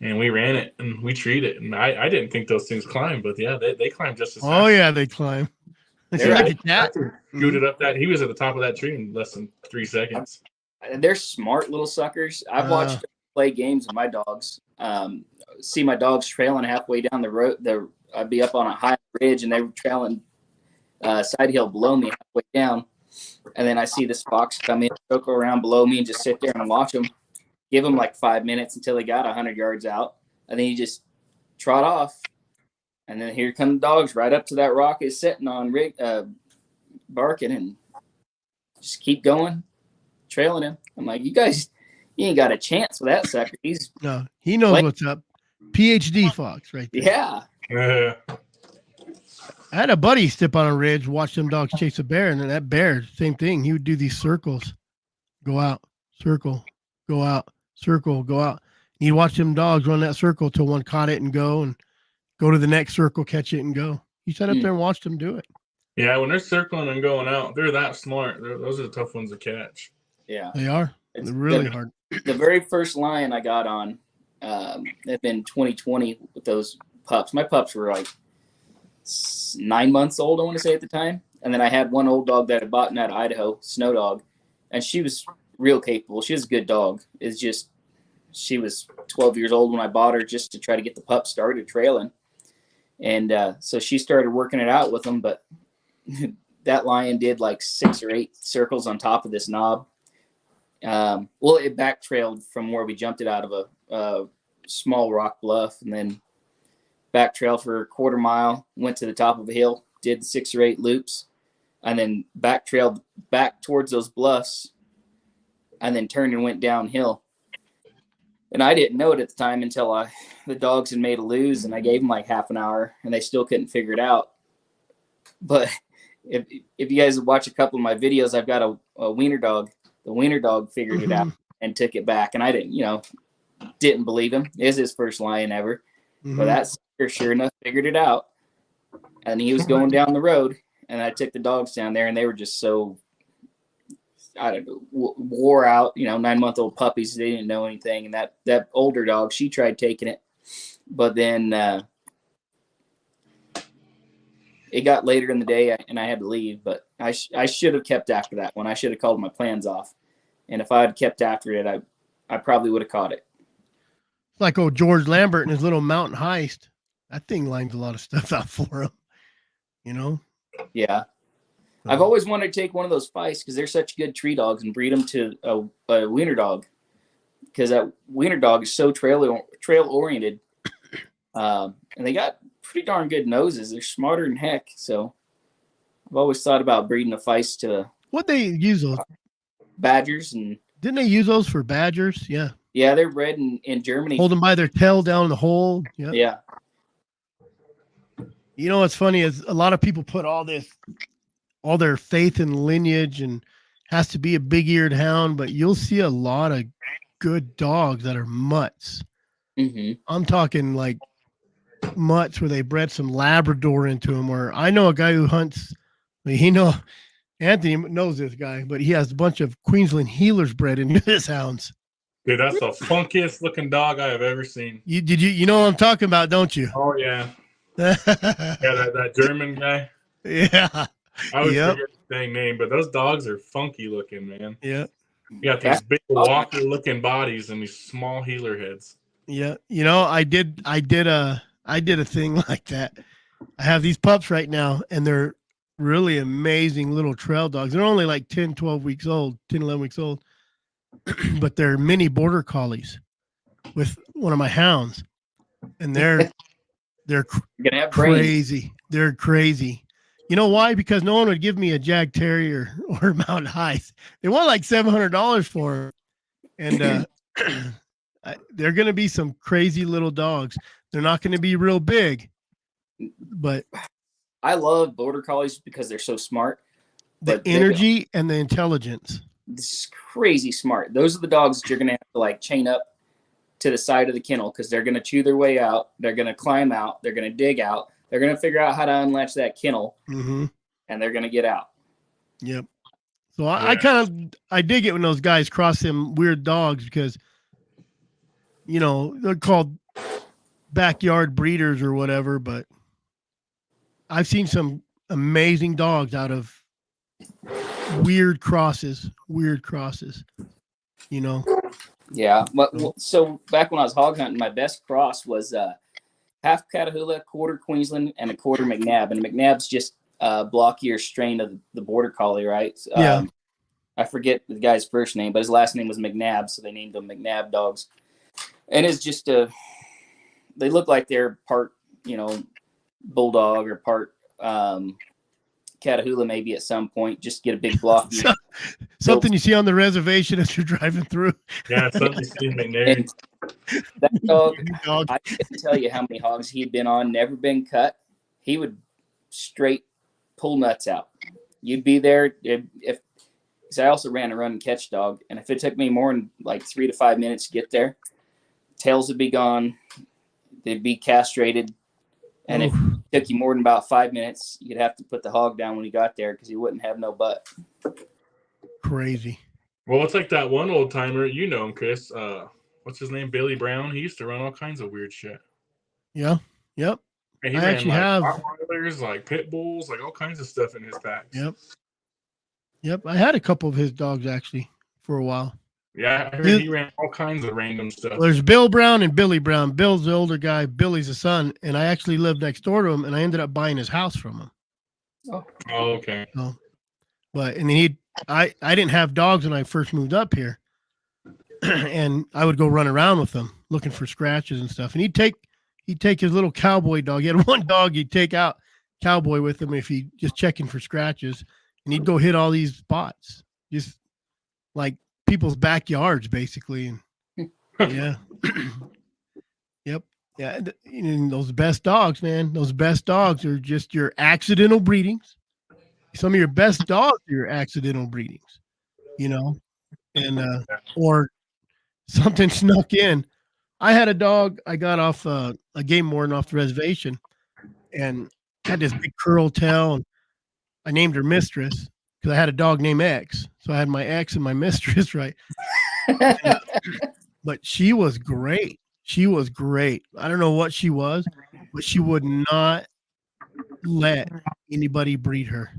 [SPEAKER 2] and we ran it and we treed it. And I didn't think those things climb, but yeah, they climb just as fast.
[SPEAKER 1] Oh yeah, they climb. They're like a cat.
[SPEAKER 2] Scooted up that. He was at the top of that tree in less than 3 seconds.
[SPEAKER 3] They're smart little suckers. I've watched them play games with my dogs. See my dogs trailing halfway down the road. I'd be up on a high ridge and they were trailing side hill below me halfway down. And then I see this fox come in, circle around below me, and just sit there and watch them. Give them like 5 minutes until they got 100 yards out. And then you just trot off. And then here come the dogs right up to that rock it's sitting on, barking, and just keep going, trailing him. I'm like, you ain't got a chance with that sucker.
[SPEAKER 1] He knows what's up. PhD fox right there.
[SPEAKER 3] Yeah.
[SPEAKER 1] I had a buddy step on a ridge, watch them dogs chase a bear, and then that bear, same thing. He would do these circles, go out, circle, go out, circle, go out. And he'd watch them dogs run that circle till one caught it and go to the next circle, catch it and go. He sat up there and watched them do it.
[SPEAKER 2] Yeah, when they're circling and going out, they're that smart. Those are the tough ones to catch.
[SPEAKER 3] Yeah,
[SPEAKER 1] they are. They're really hard.
[SPEAKER 3] The very first lion I got on, had been 2020 with those pups. My pups were like 9 months old, I want to say at the time. And then I had one old dog that I bought in Idaho, Snow Dog, and she was real capable. She was a good dog. It's just she was 12 years old when I bought her just to try to get the pup started trailing. And so she started working it out with them, but that lion did like 6 or 8 circles on top of this knob. It back trailed from where we jumped it out of a small rock bluff, and then back trailed for a quarter mile, went to the top of a hill, did 6 or 8 loops, and then back trailed back towards those bluffs, and then turned and went downhill. And I didn't know it at the time until the dogs had made a lose, and I gave them like half an hour, and they still couldn't figure it out. But if you guys watch a couple of my videos, I've got a wiener dog. The wiener dog figured it out and took it back, and I didn't believe him. It was his first lion ever. But that sucker, sure enough, figured it out. And he was going down the road, and I took the dogs down there, and they were just so, I don't know, wore out, 9-month-old puppies. They didn't know anything. And that older dog, she tried taking it. But then it got later in the day, and I had to leave. But I should have kept after that one. I should have called my plans off. And if I had kept after it, I probably would have caught it.
[SPEAKER 1] Like old George Lambert and his little mountain heist. That thing lines a lot of stuff out for him,
[SPEAKER 3] Yeah. I've always wanted to take one of those feists because they're such good tree dogs and breed them to a wiener dog, because that wiener dog is so trail oriented, and they got pretty darn good noses. They're smarter than heck. So I've always thought about breeding a feist to.
[SPEAKER 1] What they use those
[SPEAKER 3] badgers, and
[SPEAKER 1] didn't they use those for badgers? Yeah.
[SPEAKER 3] Yeah, they're bred in Germany.
[SPEAKER 1] Hold them by their tail down in the hole. Yep.
[SPEAKER 3] Yeah.
[SPEAKER 1] What's funny is a lot of people put all their faith in lineage and has to be a big-eared hound, but you'll see a lot of good dogs that are mutts. I'm talking like mutts where they bred some Labrador into them. Or I know a guy who hunts. Anthony knows this guy, but he has a bunch of Queensland healers bred into his hounds.
[SPEAKER 2] Dude, that's the funkiest looking dog I have ever seen.
[SPEAKER 1] You know what I'm talking about, don't you?
[SPEAKER 2] Oh yeah. Yeah, that German guy.
[SPEAKER 1] Yeah.
[SPEAKER 2] I always forget the dang name, but those dogs are funky looking, man.
[SPEAKER 1] Yeah.
[SPEAKER 2] You got these big walker looking bodies and these small healer heads.
[SPEAKER 1] Yeah. I did a thing like that. I have these pups right now, and they're really amazing little trail dogs. They're only like 10, 12 weeks old, 10, 11 weeks old, but they're mini border collies with one of my hounds, and they're
[SPEAKER 3] gonna have
[SPEAKER 1] crazy.
[SPEAKER 3] brains.
[SPEAKER 1] They're crazy. You know why? Because no one would give me a Jag Terrier or Mountain Heights. They want like $700 for them. And they're going to be some crazy little dogs. They're not going to be real big, but
[SPEAKER 3] I love border collies because they're so smart.
[SPEAKER 1] The energy and the intelligence.
[SPEAKER 3] This is crazy smart. Those are the dogs that you're going to have to like chain up to the side of the kennel because they're going to chew their way out. They're going to climb out. They're going to dig out. They're going to figure out how to unlatch that kennel, and they're going to get out.
[SPEAKER 1] Yep. So I dig it when those guys cross them weird dogs because, you know, they're called backyard breeders or whatever, but I've seen some amazing dogs out of weird crosses, you know?
[SPEAKER 3] Yeah. So back when I was hog hunting, my best cross was half Catahoula, quarter Queensland, and a quarter McNabb. And McNabb's just a blockier strain of the border collie, right?
[SPEAKER 1] Yeah.
[SPEAKER 3] I forget the guy's first name, but his last name was McNabb, so they named them McNabb dogs. And it's just they look like they're part, you know, bulldog or part Catahoula maybe at some point. Just get a big block.
[SPEAKER 1] Something you see on the reservation as you're driving through.
[SPEAKER 2] Yeah, something you see in McNabb.
[SPEAKER 3] That dog, I can't tell you how many hogs he'd been on, never been cut. He would straight pull nuts out. You'd be there if I also ran a run and catch dog, and if it took me more than like 3 to 5 minutes to get there, tails would be gone. They'd be castrated. And if it took you more than about 5 minutes, you'd have to put the hog down when you got there because he wouldn't have no butt.
[SPEAKER 1] Crazy.
[SPEAKER 2] Well, it's like that one old timer, you know him, Chris. What's his name? Billy Brown. He used to run all kinds of weird shit.
[SPEAKER 1] Yeah. Yep.
[SPEAKER 2] And he ran like Rottweilers, like pit bulls, like all kinds of stuff in his packs.
[SPEAKER 1] Yep. I had a couple of his dogs actually for a while.
[SPEAKER 2] Yeah, I heard he ran all kinds of random stuff.
[SPEAKER 1] Well, there's Bill Brown and Billy Brown. Bill's the older guy. Billy's the son. And I actually lived next door to him, and I ended up buying his house from him.
[SPEAKER 2] Oh, okay.
[SPEAKER 1] So, but and then I didn't have dogs when I first moved up here, and I would go run around with them looking for scratches and stuff. And he'd take his little cowboy dog. He had one dog he'd take out cowboy with him if he just checking for scratches, and he'd go hit all these spots, just like people's backyards basically. And yeah. Yep. Yeah. And those best dogs, man, those best dogs are just your accidental breedings. Some of your best dogs are your accidental breedings, you know, and or something snuck in. I had a dog I got off a game warden off the reservation, and had this big curl tail, and I named her Mistress because I had a dog named X. So I had my X and my Mistress, right? But she was great. She was great. I don't know what she was, but she would not let anybody breed her.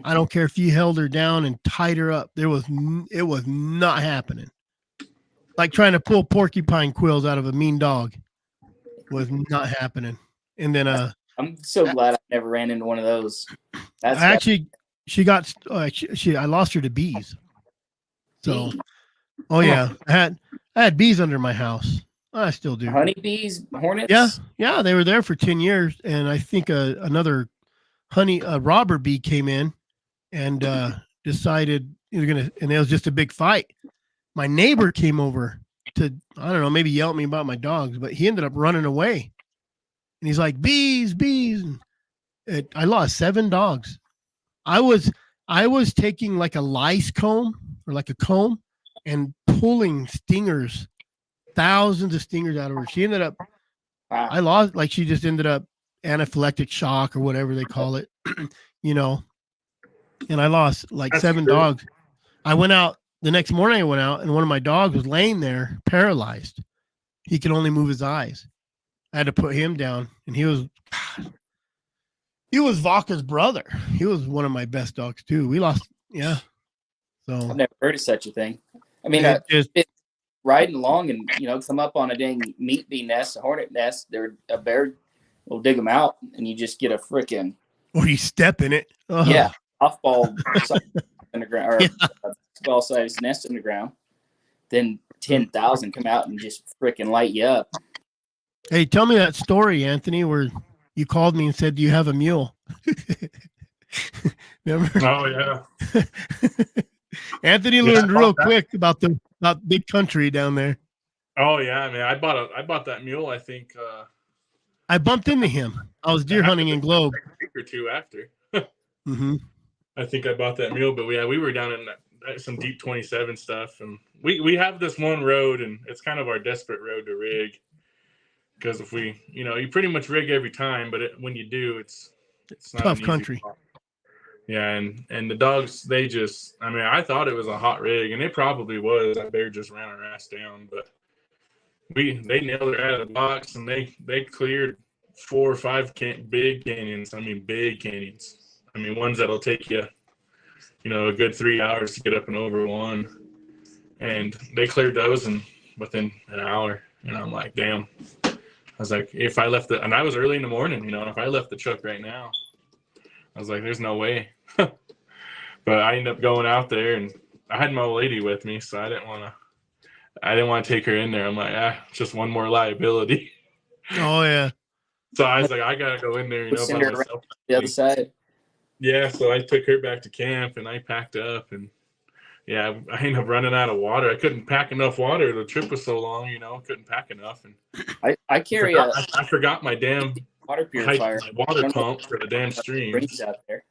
[SPEAKER 1] I don't care if you held her down and tied her up. It was not happening. Like trying to pull porcupine quills out of a mean dog was not happening. And then
[SPEAKER 3] I'm so glad I never ran into one of those.
[SPEAKER 1] She got I lost her to bees. So, oh yeah, I had bees under my house. I still do.
[SPEAKER 3] Honeybees, hornets.
[SPEAKER 1] Yeah, they were there for 10 years, and I think another robber bee came in and decided he was gonna, and it was just a big fight. My neighbor came over to, I don't know, maybe yell at me about my dogs, but he ended up running away. And he's like, bees. And I lost 7 dogs. I was taking like a lice comb or like a comb and pulling stingers, thousands of stingers out of her. She ended up, I lost, like she just ended up anaphylactic shock or whatever they call it, you know, and I lost like 7 dogs. I went out the next morning, and one of my dogs was laying there paralyzed. He could only move his eyes. I had to put him down, and he was Vaca's brother. He was one of my best dogs too. We lost, yeah. So
[SPEAKER 3] I've never heard of such a thing. I mean, just riding along and, you know, come up on a dang meat bee nest, a hornet nest. A bear will dig them out, and you just get a freaking
[SPEAKER 1] Or you step in it. Oh.
[SPEAKER 3] Yeah, off-ball in the ground, or ball-sized nest in the ground. Then 10,000 come out and just freaking light you up.
[SPEAKER 1] Hey, tell me that story, Anthony, where you called me and said, "Do you have a mule?" Remember?
[SPEAKER 2] Oh yeah.
[SPEAKER 1] Anthony learned real quick about big country down there.
[SPEAKER 2] Oh yeah, man. I bought that mule. I think
[SPEAKER 1] I bumped into him. I was deer hunting in Globe.
[SPEAKER 2] A week or two after.
[SPEAKER 1] Mm-hmm.
[SPEAKER 2] I think I bought that mule, but we were down in some deep 27 stuff, and we have this one road, and it's kind of our desperate road to rig, because if we, you pretty much rig every time, but when you do, it's not
[SPEAKER 1] tough country.
[SPEAKER 2] Spot. Yeah, and the dogs, they just, I thought it was a hot rig, and it probably was. That bear just ran our ass down, but they nailed it out of the box, and they cleared 4 or 5 big canyons. Big canyons. Ones that'll take you, a good 3 hours to get up and over one. And they cleared those within an hour. And I'm like, damn. I was like, if I left and I was early in the morning, if I left the truck right now, I was like, there's no way. But I ended up going out there, and I had my old lady with me, so I didn't want to take her in there. I'm like, just one more liability.
[SPEAKER 1] Oh yeah.
[SPEAKER 2] So I was like, I gotta go in there, by myself.
[SPEAKER 3] The other side.
[SPEAKER 2] Yeah, so I took her back to camp, and I packed up, and I ended up running out of water. I couldn't pack enough water. The trip was so long, couldn't pack enough. And
[SPEAKER 3] I carry
[SPEAKER 2] I forgot my damn
[SPEAKER 3] water purifier,
[SPEAKER 2] my water pump for the damn stream.
[SPEAKER 3] Out there.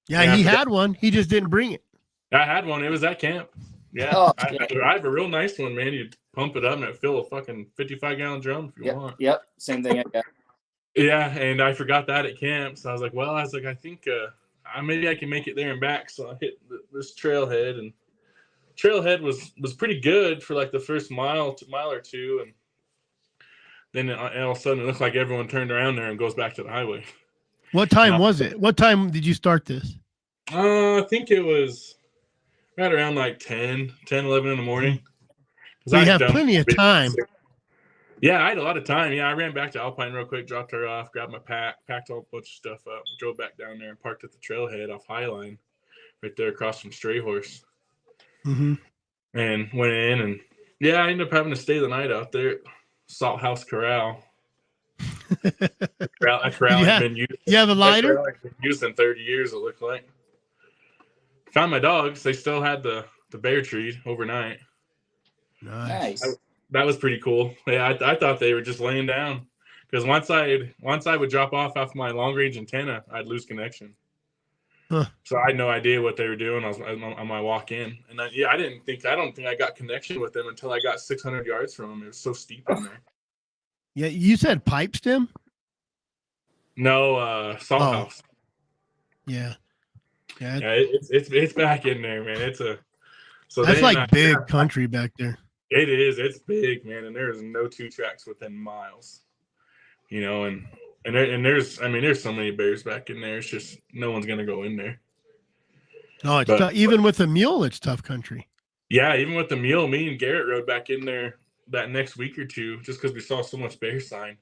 [SPEAKER 1] Yeah, he had one. He just didn't bring it.
[SPEAKER 2] I had one. It was at camp. Yeah,
[SPEAKER 3] oh,
[SPEAKER 2] I have a real nice one, man. You pump it up and it fill a fucking 55-gallon drum if you want.
[SPEAKER 3] Yep, same thing I got.
[SPEAKER 2] Yeah, and I forgot that at camp, so I was like, I think maybe I can make it there and back. So I hit this trailhead, and trailhead was pretty good for like the first mile or two, and then all of a sudden it looked like everyone turned around there and goes back to the highway.
[SPEAKER 1] What time was it? What time did you start this?
[SPEAKER 2] I think it was right around like 10, 11 in the morning.
[SPEAKER 1] So you have plenty of time.
[SPEAKER 2] Yeah, I had a lot of time. Yeah, I ran back to Alpine real quick, dropped her off, grabbed my pack, packed a whole bunch of stuff up, drove back down there and parked at the trailhead off Highline right there across from Stray Horse.
[SPEAKER 1] Mm-hmm.
[SPEAKER 2] And went in, and I ended up having to stay the night out there at Salt House Corral. That corral had been used.
[SPEAKER 1] You have a lighter?
[SPEAKER 2] Used in 30 years, it looked like. Found my dogs. They still had the bear treat overnight.
[SPEAKER 3] Nice.
[SPEAKER 2] That was pretty cool. Yeah, I thought they were just laying down, because once I would drop off my long range antenna, I'd lose connection.
[SPEAKER 1] Huh.
[SPEAKER 2] So I had no idea what they were doing. I was on my walk in, and I don't think I got connection with them until I got 600 yards from them. It was so steep in there.
[SPEAKER 1] Yeah, you said pipe stem?
[SPEAKER 2] No, Salt House.
[SPEAKER 1] Yeah.
[SPEAKER 2] Yeah, it's back in there, man.
[SPEAKER 1] That's like big country back there.
[SPEAKER 2] It is. It's big, man, and there's no 2 tracks within miles. And there's so many bears back in there. It's just no one's gonna go in there.
[SPEAKER 1] No, it's tough. Even with a mule, it's tough country.
[SPEAKER 2] Yeah, even with the mule, me and Garrett rode back in there that next week or two, just because we saw so much bear sign.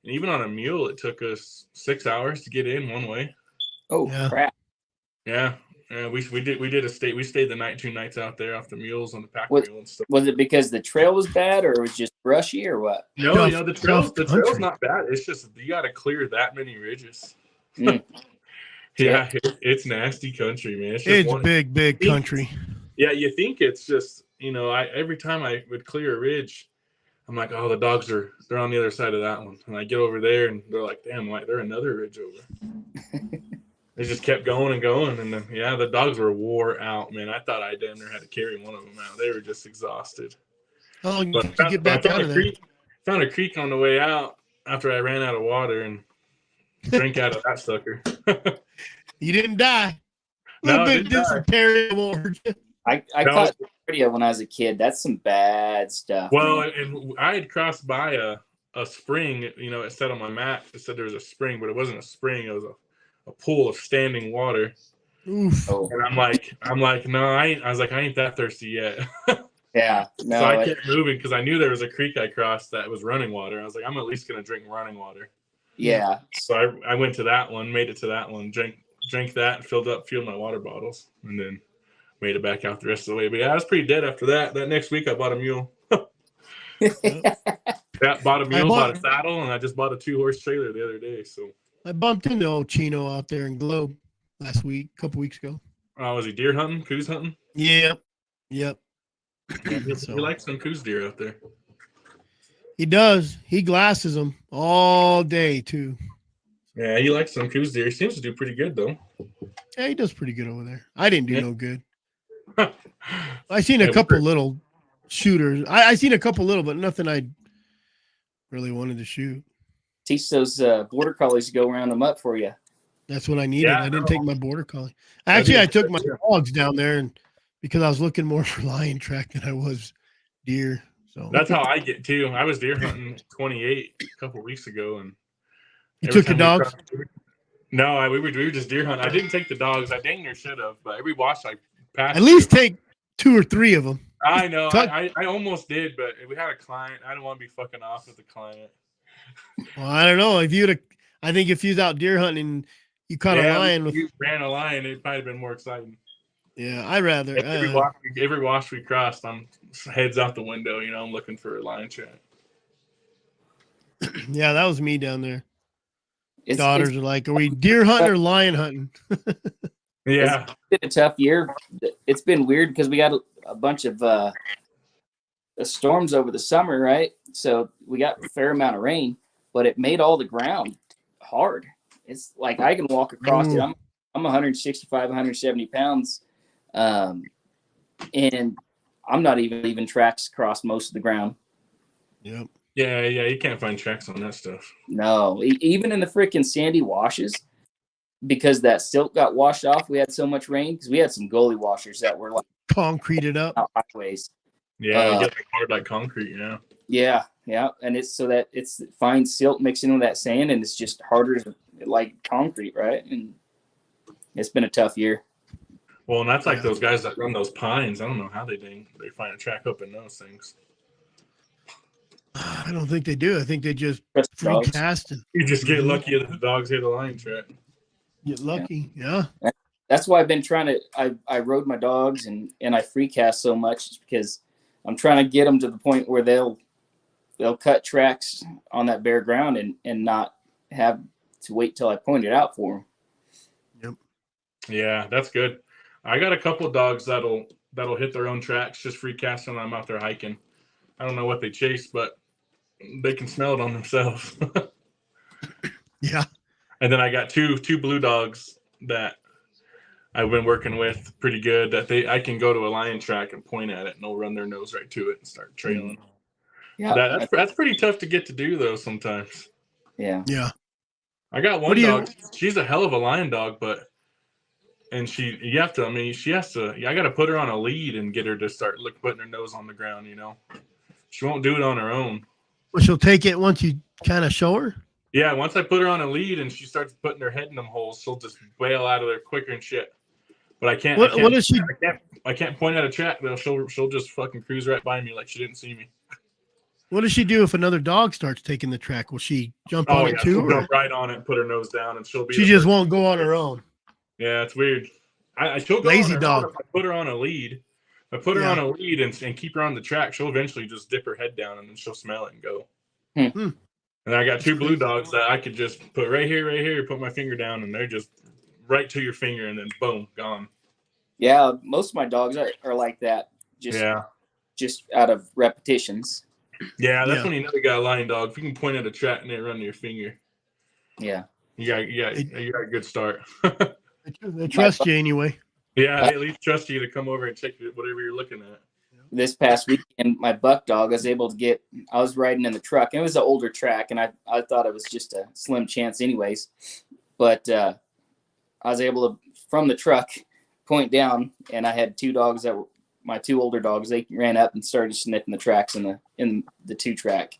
[SPEAKER 2] And even on a mule, it took us 6 hours to get in one way.
[SPEAKER 3] Oh crap!
[SPEAKER 2] Yeah. We stayed the night 2 nights out there off the mules on the pack mule and stuff.
[SPEAKER 3] Was it because the trail was bad, or it was just brushy, or what?
[SPEAKER 2] No, the trail's not bad. It's just you got to clear that many ridges.
[SPEAKER 3] Mm.
[SPEAKER 2] Yeah, it's nasty country, man.
[SPEAKER 1] It's big country.
[SPEAKER 2] Yeah, you think it's just every time I would clear a ridge, I'm like, oh, the dogs they're on the other side of that one, and I get over there and they're like, damn, they're another ridge over. They just kept going and going, and then the dogs were wore out, man. I thought I damn near had to carry one of them out. They were just exhausted.
[SPEAKER 1] Oh, you get back out of there.
[SPEAKER 2] Found a creek on the way out after I ran out of water and drank out of that sucker.
[SPEAKER 1] You didn't die. A little bit of dysentery ward.
[SPEAKER 3] I caught video when I was a kid. That's some bad stuff.
[SPEAKER 2] Well, and I had crossed by a spring. It said on my map, it said there was a spring, but it wasn't a spring. It was a pool of standing water.
[SPEAKER 1] Oof.
[SPEAKER 2] And I'm like, no, I was like, I ain't that thirsty yet.
[SPEAKER 3] Yeah. No,
[SPEAKER 2] so I kept moving because I knew there was a creek I crossed that was running water. I was like, I'm at least gonna drink running water.
[SPEAKER 3] Yeah.
[SPEAKER 2] So I went to that one, made it to that one, drank that, filled my water bottles, and then made it back out the rest of the way. But yeah, I was pretty dead after that. That next week I bought a mule. Yeah, bought a mule, bought a saddle, and I just bought a 2-horse trailer the other day. So
[SPEAKER 1] I bumped into old Chino out there in Globe last week, a couple weeks ago.
[SPEAKER 2] Was he deer hunting, coos hunting?
[SPEAKER 1] Yep.
[SPEAKER 2] Yeah, he likes some coos deer out there.
[SPEAKER 1] He does. He glasses them all day too.
[SPEAKER 2] Yeah, he likes some coos deer. He seems to do pretty good though.
[SPEAKER 1] Yeah, he does pretty good over there. I didn't do no good. I seen a couple little shooters. I seen a couple little, but nothing I really wanted to shoot.
[SPEAKER 3] Teach those border collies to go round them up for you.
[SPEAKER 1] That's what I needed. Yeah, I didn't take my border collie. Actually, I took my dogs down there, and because I was looking more for lion track than I was deer. So
[SPEAKER 2] that's how I get too. I was deer hunting 28 a couple weeks ago, and
[SPEAKER 1] you took your dogs.
[SPEAKER 2] No, we were just deer hunting. I didn't take the dogs. I dang near should have, but every wash I passed.
[SPEAKER 1] At least take 2 or 3 of them.
[SPEAKER 2] I know. I almost did, but we had a client. I don't want to be fucking off with the client.
[SPEAKER 1] Well, I don't know. I think if you was out deer hunting, you caught a lion.
[SPEAKER 2] If you ran a lion, it might have been more exciting.
[SPEAKER 1] Yeah, I'd rather.
[SPEAKER 2] Every wash we crossed, I'm heads out the window. I'm looking for a lion track.
[SPEAKER 1] Yeah, that was me down there. Daughters are like, are we deer hunting or lion hunting?
[SPEAKER 2] Yeah.
[SPEAKER 3] It's been a tough year. It's been weird because we got a bunch of storms over the summer, right? So we got a fair amount of rain, but it made all the ground hard. It's like I can walk across it. I'm 165, 170 pounds, and I'm not even leaving tracks across most of the ground.
[SPEAKER 1] Yep.
[SPEAKER 2] Yeah, you can't find tracks on that stuff.
[SPEAKER 3] No, even in the freaking sandy washes, because that silt got washed off. We had so much rain because we had some gully washers that were like
[SPEAKER 1] concreted up
[SPEAKER 3] highways.
[SPEAKER 2] Yeah, get like hard like concrete.
[SPEAKER 3] Yeah, and it's fine silt mixed in with that sand, and it's just harder like concrete, right? And it's been a tough year.
[SPEAKER 2] Well, and that's like those guys that run those pines. I don't know how they find a track up in those things.
[SPEAKER 1] I don't think they do. I think they just free cast.
[SPEAKER 2] You just get lucky that the dogs hit a lion track.
[SPEAKER 1] Get lucky, yeah.
[SPEAKER 3] That's why I've been trying to. I rode my dogs and I free cast so much because I'm trying to get them to the point where they'll cut tracks on that bare ground and not have to wait till I point it out for them.
[SPEAKER 1] Yep.
[SPEAKER 2] Yeah, that's good. I got a couple of dogs that'll hit their own tracks, just free casting when I'm out there hiking. I don't know what they chase, but they can smell it on themselves.
[SPEAKER 1] Yeah.
[SPEAKER 2] And then I got two blue dogs that I've been working with pretty good that I can go to a lion track and point at it and they'll run their nose right to it and start trailing. Yeah. That's pretty tough to get to do though sometimes.
[SPEAKER 3] Yeah.
[SPEAKER 1] Yeah.
[SPEAKER 2] I got one dog. She's a hell of a lion dog, I got to put her on a lead and get her to start putting her nose on the ground, She won't do it on her own.
[SPEAKER 1] Well, she'll take it once you kind of show her?
[SPEAKER 2] Yeah, once I put her on a lead and she starts putting her head in them holes, she'll just bail out of there quicker and shit. But I can't.
[SPEAKER 1] What is she?
[SPEAKER 2] I can't point at a track though. She'll just fucking cruise right by me like she didn't see me.
[SPEAKER 1] What does she do if another dog starts taking the track? Will she jump on it too?
[SPEAKER 2] She'll jump right on it and put her nose down, and
[SPEAKER 1] she just won't go on her own.
[SPEAKER 2] Yeah, it's weird. She'll go lazy dog. If I put her on a lead. If I put her on a lead and keep her on the track, she'll eventually just dip her head down and then she'll smell it and go. And I got 2 blue dogs that I could just put right here, put my finger down, and they're just right to your finger, and then boom, gone.
[SPEAKER 3] Yeah, most of my dogs are like that. Just out of repetitions.
[SPEAKER 2] Yeah, that's when you know you got a lion dog. If you can point at a track and they run to your finger.
[SPEAKER 3] Yeah.
[SPEAKER 2] You got a good start.
[SPEAKER 1] They trust you anyway.
[SPEAKER 2] Yeah, they at least trust you to come over and check whatever you're looking at.
[SPEAKER 3] This past weekend, my buck dog, I was riding in the truck. It was an older track, and I thought it was just a slim chance anyways. But I was able to, from the truck, point down, and I had 2 dogs that were my 2 older dogs. They ran up and started sniffing the tracks in the 2 track.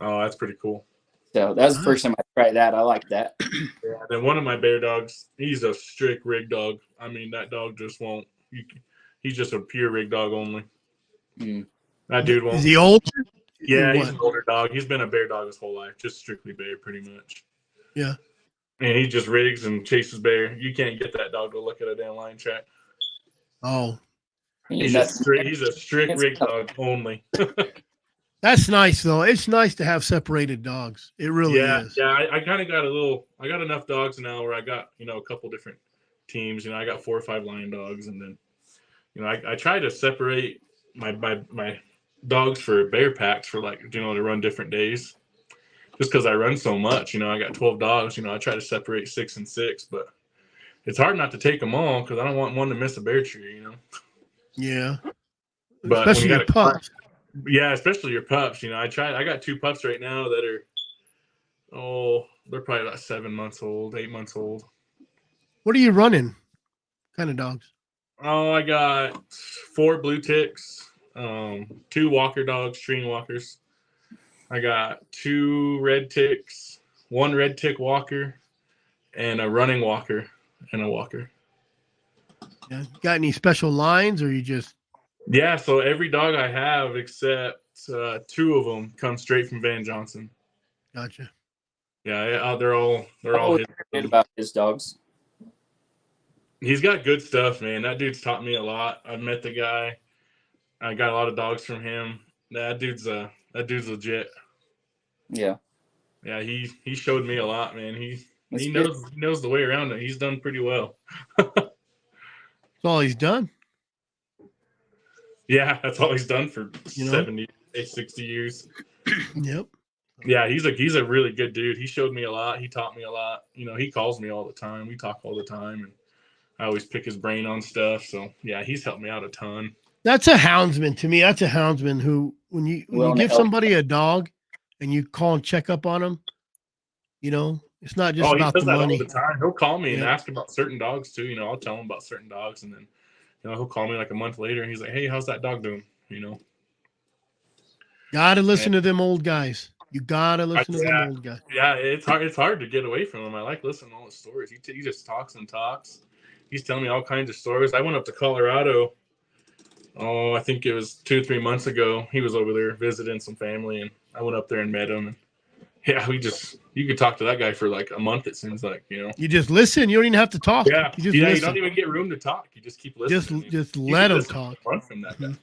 [SPEAKER 2] Oh, that's pretty cool.
[SPEAKER 3] So that was the first time I tried that. I like that.
[SPEAKER 2] Yeah, then one of my bear dogs, he's a strict rig dog. I mean, that dog just won't. He's just a pure rig dog only. That dude won't.
[SPEAKER 1] Is he old?
[SPEAKER 2] Yeah, he's an older dog. He's been a bear dog his whole life, just strictly bear, pretty much.
[SPEAKER 1] Yeah.
[SPEAKER 2] And he just rigs and chases bear. You can't get that dog to look at a damn lion track.
[SPEAKER 1] Oh.
[SPEAKER 2] He's a strict rig dog only.
[SPEAKER 1] That's nice though. It's nice to have separated dogs. It really is.
[SPEAKER 2] Yeah. I kind of got I got enough dogs now where I got, a couple different teams. I got 4 or 5 lion dogs, and then, I try to separate my dogs for bear packs for to run different days. Just because I run so much, I got 12 dogs. I try to separate 6 and 6, but it's hard not to take them all because I don't want one to miss a bear tree.
[SPEAKER 1] Yeah.
[SPEAKER 2] But
[SPEAKER 1] especially your pups.
[SPEAKER 2] Yeah, especially your pups. I got 2 pups right now that are, they're probably about 7 months old, 8 months old.
[SPEAKER 1] What are you running? What kind of dogs?
[SPEAKER 2] Oh, I got 4 blue ticks, 2 walker dogs, treeing walkers. I got 2 red ticks, 1 red tick walker, and a running walker and a walker.
[SPEAKER 1] Yeah. Got any special lines, or you just?
[SPEAKER 2] Yeah, so every dog I have except 2 of them come straight from Van Johnson.
[SPEAKER 1] Gotcha.
[SPEAKER 2] Yeah, they're all his.
[SPEAKER 3] About his dogs.
[SPEAKER 2] He's got good stuff, man. That dude's taught me a lot. I've met the guy. I got a lot of dogs from him. That dude's legit.
[SPEAKER 1] Yeah.
[SPEAKER 2] Yeah, he showed me a lot, man. He knows the way around it. He's done pretty well.
[SPEAKER 1] That's all he's done.
[SPEAKER 2] Yeah, that's all he's done for 70, 60 years.
[SPEAKER 1] Yep.
[SPEAKER 2] Yeah, he's a really good dude. He showed me a lot. He taught me a lot. He calls me all the time. We talk all the time, and I always pick his brain on stuff. So yeah, he's helped me out a ton.
[SPEAKER 1] That's a houndsman to me. That's a houndsman who, when you give somebody a dog and you call and check up on them, it's not just about the money.
[SPEAKER 2] All the time. He'll call me and ask about certain dogs too. I'll tell him about certain dogs, and then he'll call me like a month later and he's like, "Hey, how's that dog doing?"
[SPEAKER 1] Gotta listen to them old guys. You gotta listen to them old guys.
[SPEAKER 2] Yeah, it's hard. It's hard to get away from him. I like listening to all his stories. He just talks and talks. He's telling me all kinds of stories. I went up to Colorado. I think it was 2 or 3 months ago. He was over there visiting some family, and I went up there and met him. And yeah, you could talk to that guy for like a month. It seems like
[SPEAKER 1] You just listen. You don't even have to talk.
[SPEAKER 2] Yeah, you don't even get room to talk. You just keep listening.
[SPEAKER 1] Just let him talk.
[SPEAKER 2] Run from that guy.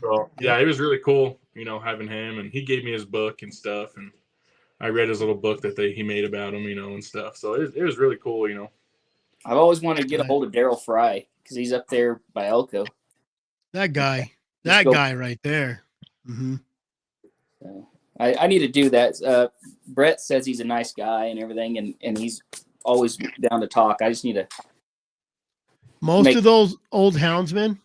[SPEAKER 2] So yeah, it was really cool, having him, and he gave me his book and stuff, and I read his little book that he made about him, and stuff. So it was really cool,
[SPEAKER 3] I've always wanted to get a hold of Daryl Fry because he's up there by Elko.
[SPEAKER 1] That guy right there. Mm-hmm.
[SPEAKER 3] So I need to do that. Brett says he's a nice guy and everything, and he's always down to talk. I just need to.
[SPEAKER 1] Most of those old houndsmen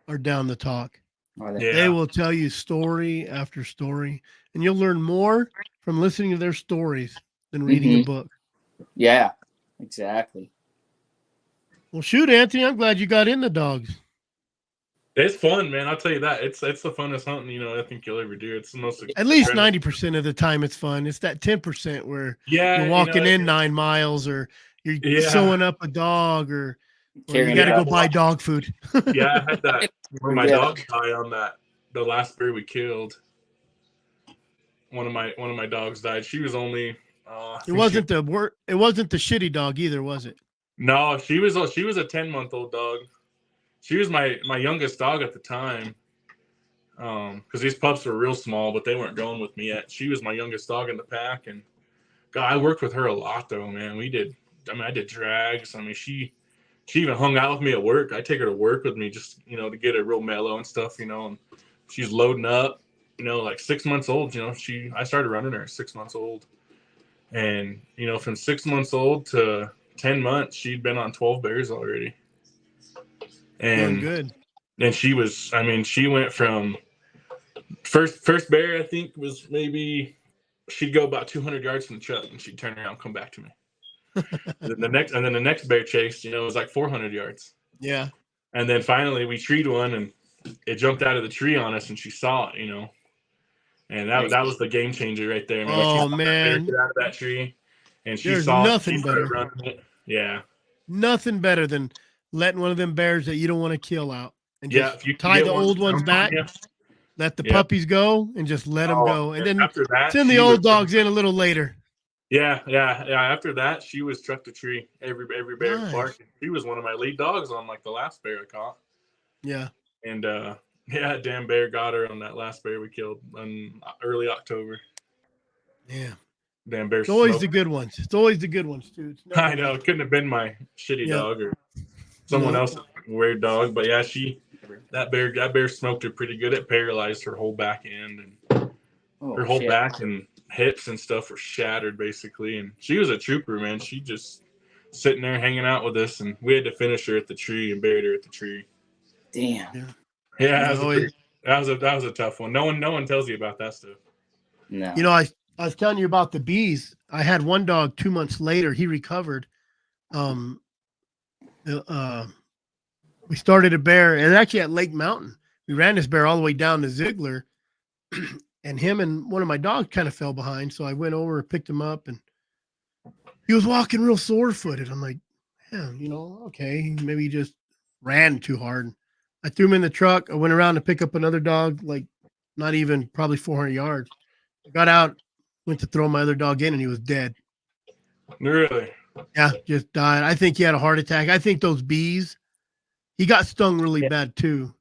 [SPEAKER 1] are down to talk.
[SPEAKER 3] Yeah.
[SPEAKER 1] They will tell you story after story, and you'll learn more from listening to their stories than reading a book.
[SPEAKER 3] Yeah, exactly.
[SPEAKER 1] Well, shoot, Anthony, I'm glad you got into dogs.
[SPEAKER 2] It's fun, man. I'll tell you that. It's the funnest hunting, I think you'll ever do. It's the most.
[SPEAKER 1] At least 90% of the time it's fun. It's that 10% where you're walking in 9 miles, or you're sewing up a dog, or you got to go buy dog food.
[SPEAKER 2] Yeah, I had that where my dog died on the last bear we killed. One of my dogs died. She was only.
[SPEAKER 1] It wasn't the shitty dog either, was it?
[SPEAKER 2] No, she was a 10-month-old dog. She was my youngest dog at the time. Because these pups were real small, but they weren't going with me yet. She was my youngest dog in the pack, and God, I worked with her a lot though, man. I did drags. She even hung out with me at work. I take her to work with me just, to get her real mellow and stuff, and she's loading up, like 6 months old, I started running her at 6 months old. And, from 6 months old to 10 months, she'd been on 12 bears already. And
[SPEAKER 1] good.
[SPEAKER 2] And she went from first bear, I think, was maybe she'd go about 200 yards from the truck and she'd turn around and come back to me. And then the next bear chase, was like 400 yards.
[SPEAKER 1] Yeah.
[SPEAKER 2] And then finally we treed one and it jumped out of the tree on us and she saw it, and that was the game changer right there.
[SPEAKER 1] Man.
[SPEAKER 2] Get out of that tree, and she
[SPEAKER 1] There's
[SPEAKER 2] saw
[SPEAKER 1] nothing better.
[SPEAKER 2] Running it. Yeah.
[SPEAKER 1] Nothing better than letting one of them bears that you don't want to kill out and just
[SPEAKER 2] if you
[SPEAKER 1] tie the old ones back, let the puppies go, and just let them go, and then send the old dogs in a little later.
[SPEAKER 2] Yeah. After that, she was truck to tree. Every bear barking. She was one of my lead dogs on like the last bear I caught.
[SPEAKER 1] Yeah.
[SPEAKER 2] And yeah, damn bear got her on that last bear we killed in early October.
[SPEAKER 1] Yeah.
[SPEAKER 2] Damn bear.
[SPEAKER 1] It's always the good ones. It's always the good ones too.
[SPEAKER 2] I know it couldn't have been my shitty dog or someone else's weird dog, but yeah, that bear smoked her pretty good. It paralyzed her whole back end and her whole back and hips and stuff were shattered basically. And she was a trooper, man. She just sitting there hanging out with us, and we had to finish her at the tree and buried her at the tree.
[SPEAKER 3] Damn.
[SPEAKER 2] Yeah, that was a tough one. No one tells you about that stuff.
[SPEAKER 3] No.
[SPEAKER 1] You know, I was telling you about the bees. I had one dog 2 months later. He recovered. We started a bear, and actually at Lake Mountain. We ran this bear all the way down to Ziegler, and him and one of my dogs kind of fell behind. So I went over and picked him up, and he was walking real sore-footed. I'm like, yeah, okay, maybe he just ran too hard. I threw him in the truck. I went around to pick up another dog, like not even probably 400 yards. I got out, went to throw my other dog in, and he was dead.
[SPEAKER 2] Really?
[SPEAKER 1] Yeah, just died. I think he had a heart attack. I think those bees, he got stung really bad too.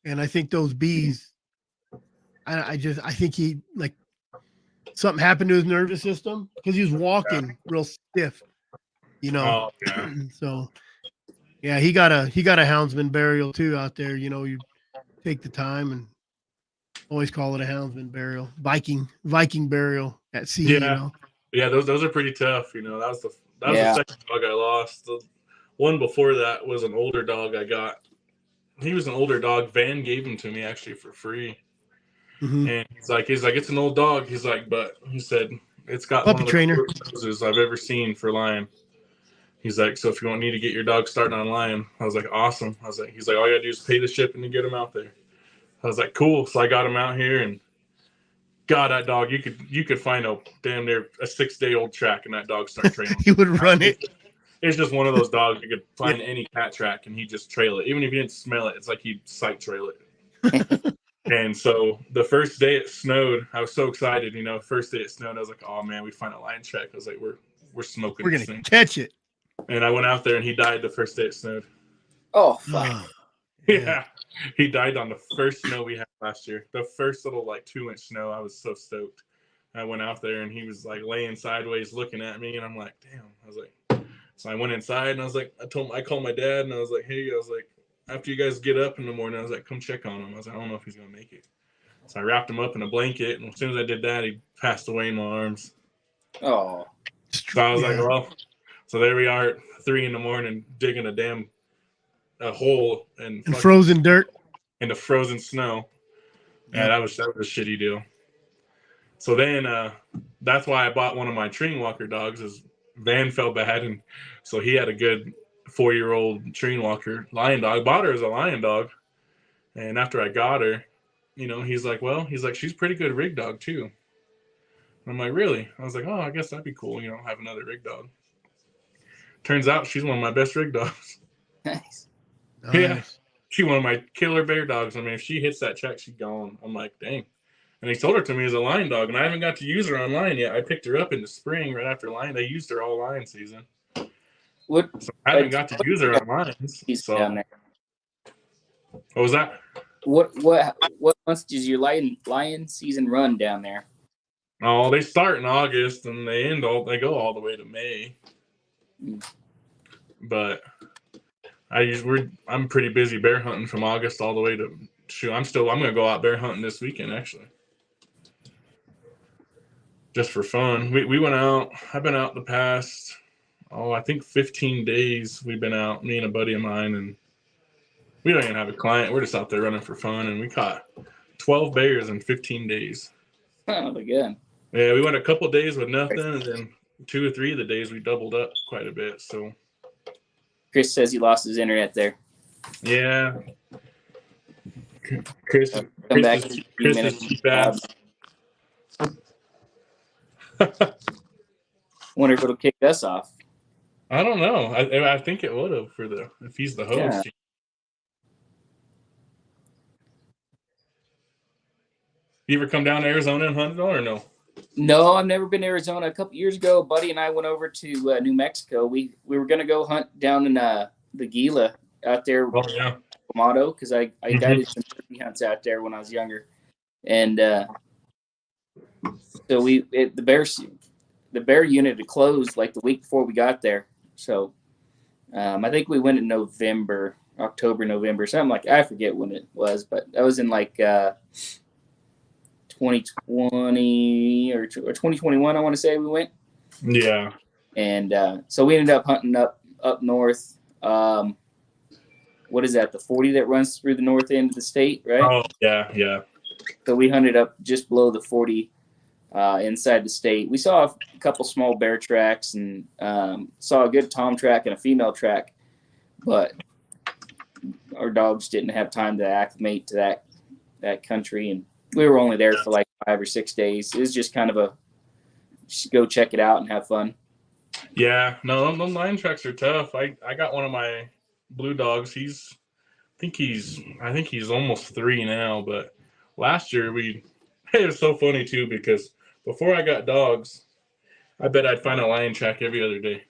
[SPEAKER 1] And I think those bees, I think he, like, something happened to his nervous system because he was walking real stiff,
[SPEAKER 2] Oh, yeah.
[SPEAKER 1] So yeah, he got a houndsman burial too out there. You take the time and always call it a houndsman burial, Viking burial at sea.
[SPEAKER 2] Yeah, those are pretty tough. That was the second dog I lost. The one before that was an older dog I got. He was an older dog. Van gave him to me actually for free.
[SPEAKER 1] Mm-hmm.
[SPEAKER 2] And he's like, it's an old dog. He's like, but he said it's got
[SPEAKER 1] puppy
[SPEAKER 2] one of the
[SPEAKER 1] trainer
[SPEAKER 2] noses I've ever seen for lion. He's like, so if you need to get your dog starting on lion, I was like, awesome. He's like, all you gotta do is pay the shipping to get him out there. I was like, cool. So I got him out here, and God, that dog, you could find a damn near a 6-day-old track, and that dog start trailing.
[SPEAKER 1] He would run it.
[SPEAKER 2] It's just one of those dogs you could find any cat track, and he'd just trail it. Even if you didn't smell it, it's like he'd sight trail it. And so the first day it snowed, I was so excited. First day it snowed, I was like, oh man, we find a lion track. I was like, we're smoking.
[SPEAKER 1] We're gonna catch it.
[SPEAKER 2] And I went out there, and he died the first day it snowed.
[SPEAKER 3] Oh fuck.
[SPEAKER 2] Yeah. He died on the first snow we had last year. The first little 2-inch snow. I was so stoked. I went out there, and he was like laying sideways looking at me, and I'm like, damn. I was like, so I went inside, and I was like, I called my dad, and I was like, hey, after you guys get up in the morning, I was like, come check on him. I was like, I don't know if he's gonna make it. So I wrapped him up in a blanket, and as soon as I did that, he passed away in my arms.
[SPEAKER 3] Oh.
[SPEAKER 2] So I was like, well, so there we are at 3 a.m. digging a hole in
[SPEAKER 1] frozen dirt,
[SPEAKER 2] in the frozen snow. Yeah, that was a shitty deal. So then that's why I bought one of my training walker dogs. His Van fell bad, and so he had a good 4-year-old training walker lion dog. I bought her as a lion dog, and after I got her, he's like, she's a pretty good rig dog too. And I'm like, really? I was like, oh, I guess that'd be cool. Have another rig dog. Turns out she's one of my best rig dogs.
[SPEAKER 3] Nice.
[SPEAKER 2] Yeah, she's one of my killer bear dogs. I mean, if she hits that track, she's gone. I'm like, dang. And they sold her to me as a lion dog, and I haven't got to use her on lion yet. I picked her up in the spring right after lion. They used her all lion season. So I haven't got to use her on lions. So.
[SPEAKER 3] Down there.
[SPEAKER 2] What was that?
[SPEAKER 3] What months does your lion season run down there?
[SPEAKER 2] Oh, they start in August and they go all the way to May. But I'm pretty busy bear hunting from August all the way to I'm gonna go out bear hunting this weekend actually. Just for fun. We went out. I've been out the past I think 15 days we've been out, me and a buddy of mine, and we don't even have a client. We're just out there running for fun, and we caught 12 bears in 15 days.
[SPEAKER 3] Oh, good.
[SPEAKER 2] Yeah, we went a couple days with nothing, and then 2 or 3 of the days we doubled up quite a bit. So
[SPEAKER 3] Chris says he lost his internet there.
[SPEAKER 2] Yeah. Chris is cheap ass.
[SPEAKER 3] Wonder if it'll kick us off.
[SPEAKER 2] I don't know. I think it would have if he's the host. Yeah. You ever come down to Arizona and hunt at all or no?
[SPEAKER 3] No, I've never been to Arizona. A couple years ago, a buddy and I went over to New Mexico. We were gonna go hunt down in the Gila out there,
[SPEAKER 2] Oh yeah.
[SPEAKER 3] Motto, because I guided some turkey hunts out there when I was younger, and so the bear unit had closed like the week before we got there. So I think we went in October, November, something like I forget when it was, but that was in like 2020 or 2021, I want to say we went.
[SPEAKER 2] Yeah.
[SPEAKER 3] And so we ended up hunting up north. What is that? The 40 that runs through the north end of the state, right?
[SPEAKER 2] Oh yeah, yeah.
[SPEAKER 3] So we hunted up just below the 40 inside the state. We saw a couple small bear tracks and saw a good tom track and a female track, but our dogs didn't have time to acclimate to that country, and we were only there for like 5 or 6 days. It was just kind of just go check it out and have fun.
[SPEAKER 2] Yeah, no, those lion tracks are tough. I got one of my blue dogs. I think he's almost 3 now. But last year it was so funny too because before I got dogs, I bet I'd find a lion track every other day.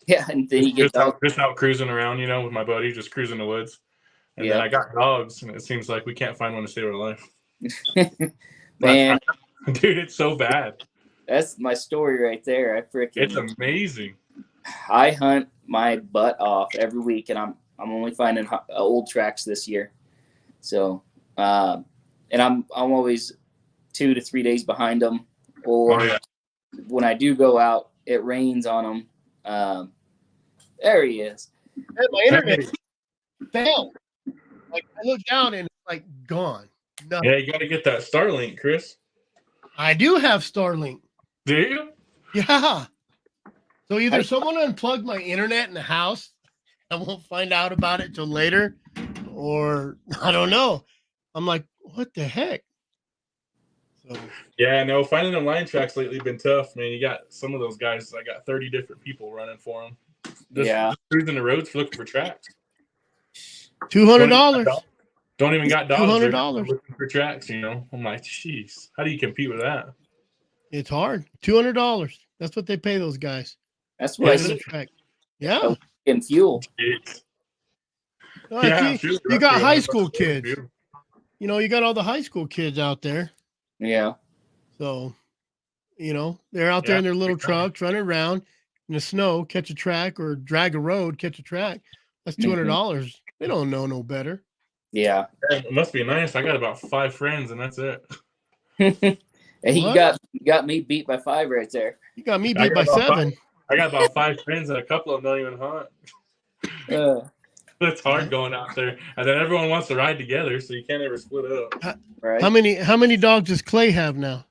[SPEAKER 3] Yeah, and then you get dogs.
[SPEAKER 2] Just out cruising around, with my buddy, just cruising the woods. And then I got dogs, and it seems like we can't find one to save our life.
[SPEAKER 3] Man,
[SPEAKER 2] dude, it's so bad.
[SPEAKER 3] That's my story right there.
[SPEAKER 2] It's amazing.
[SPEAKER 3] I hunt my butt off every week, and I'm only finding old tracks this year. So, and I'm always 2 to 3 days behind them. Or when I do go out, it rains on them. There he is.
[SPEAKER 1] Hey, my internet fell. Like I look down and it's like gone. Nothing.
[SPEAKER 2] Yeah, you got to get that Starlink, Chris.
[SPEAKER 1] I do have Starlink.
[SPEAKER 2] Do you?
[SPEAKER 1] Yeah. So either someone unplugged my internet in the house, I won't find out about it till later, or I don't know. I'm like, what the heck? So
[SPEAKER 2] yeah, no, finding them lion tracks lately been tough, man. You got some of those guys. I got 30 different people running for them. Just cruising the roads looking for tracks.
[SPEAKER 1] $200.
[SPEAKER 2] Don't even got dogs.
[SPEAKER 1] $200
[SPEAKER 2] looking for tracks. I'm like, jeez, how do you compete with that?
[SPEAKER 1] It's hard. $200. That's what they pay those guys.
[SPEAKER 3] That's what I said.
[SPEAKER 1] Yeah.
[SPEAKER 3] And fuel.
[SPEAKER 1] You got high school kids. You got all the high school kids out there.
[SPEAKER 3] Yeah.
[SPEAKER 1] So, they're out there in their little trucks running around in the snow, catch a track, or drag a road, catch a track. That's $200. They don't know no better.
[SPEAKER 3] Yeah.
[SPEAKER 2] It must be nice. I got about 5 friends, and that's it.
[SPEAKER 3] And you got me beat by 5 right there.
[SPEAKER 1] You got me beat by 7.
[SPEAKER 2] I got about 5 friends, and a couple of them don't even hunt. It's hard going out there, and then everyone wants to ride together, so you can't ever split up.
[SPEAKER 3] Right?
[SPEAKER 1] How many dogs does Clay have now?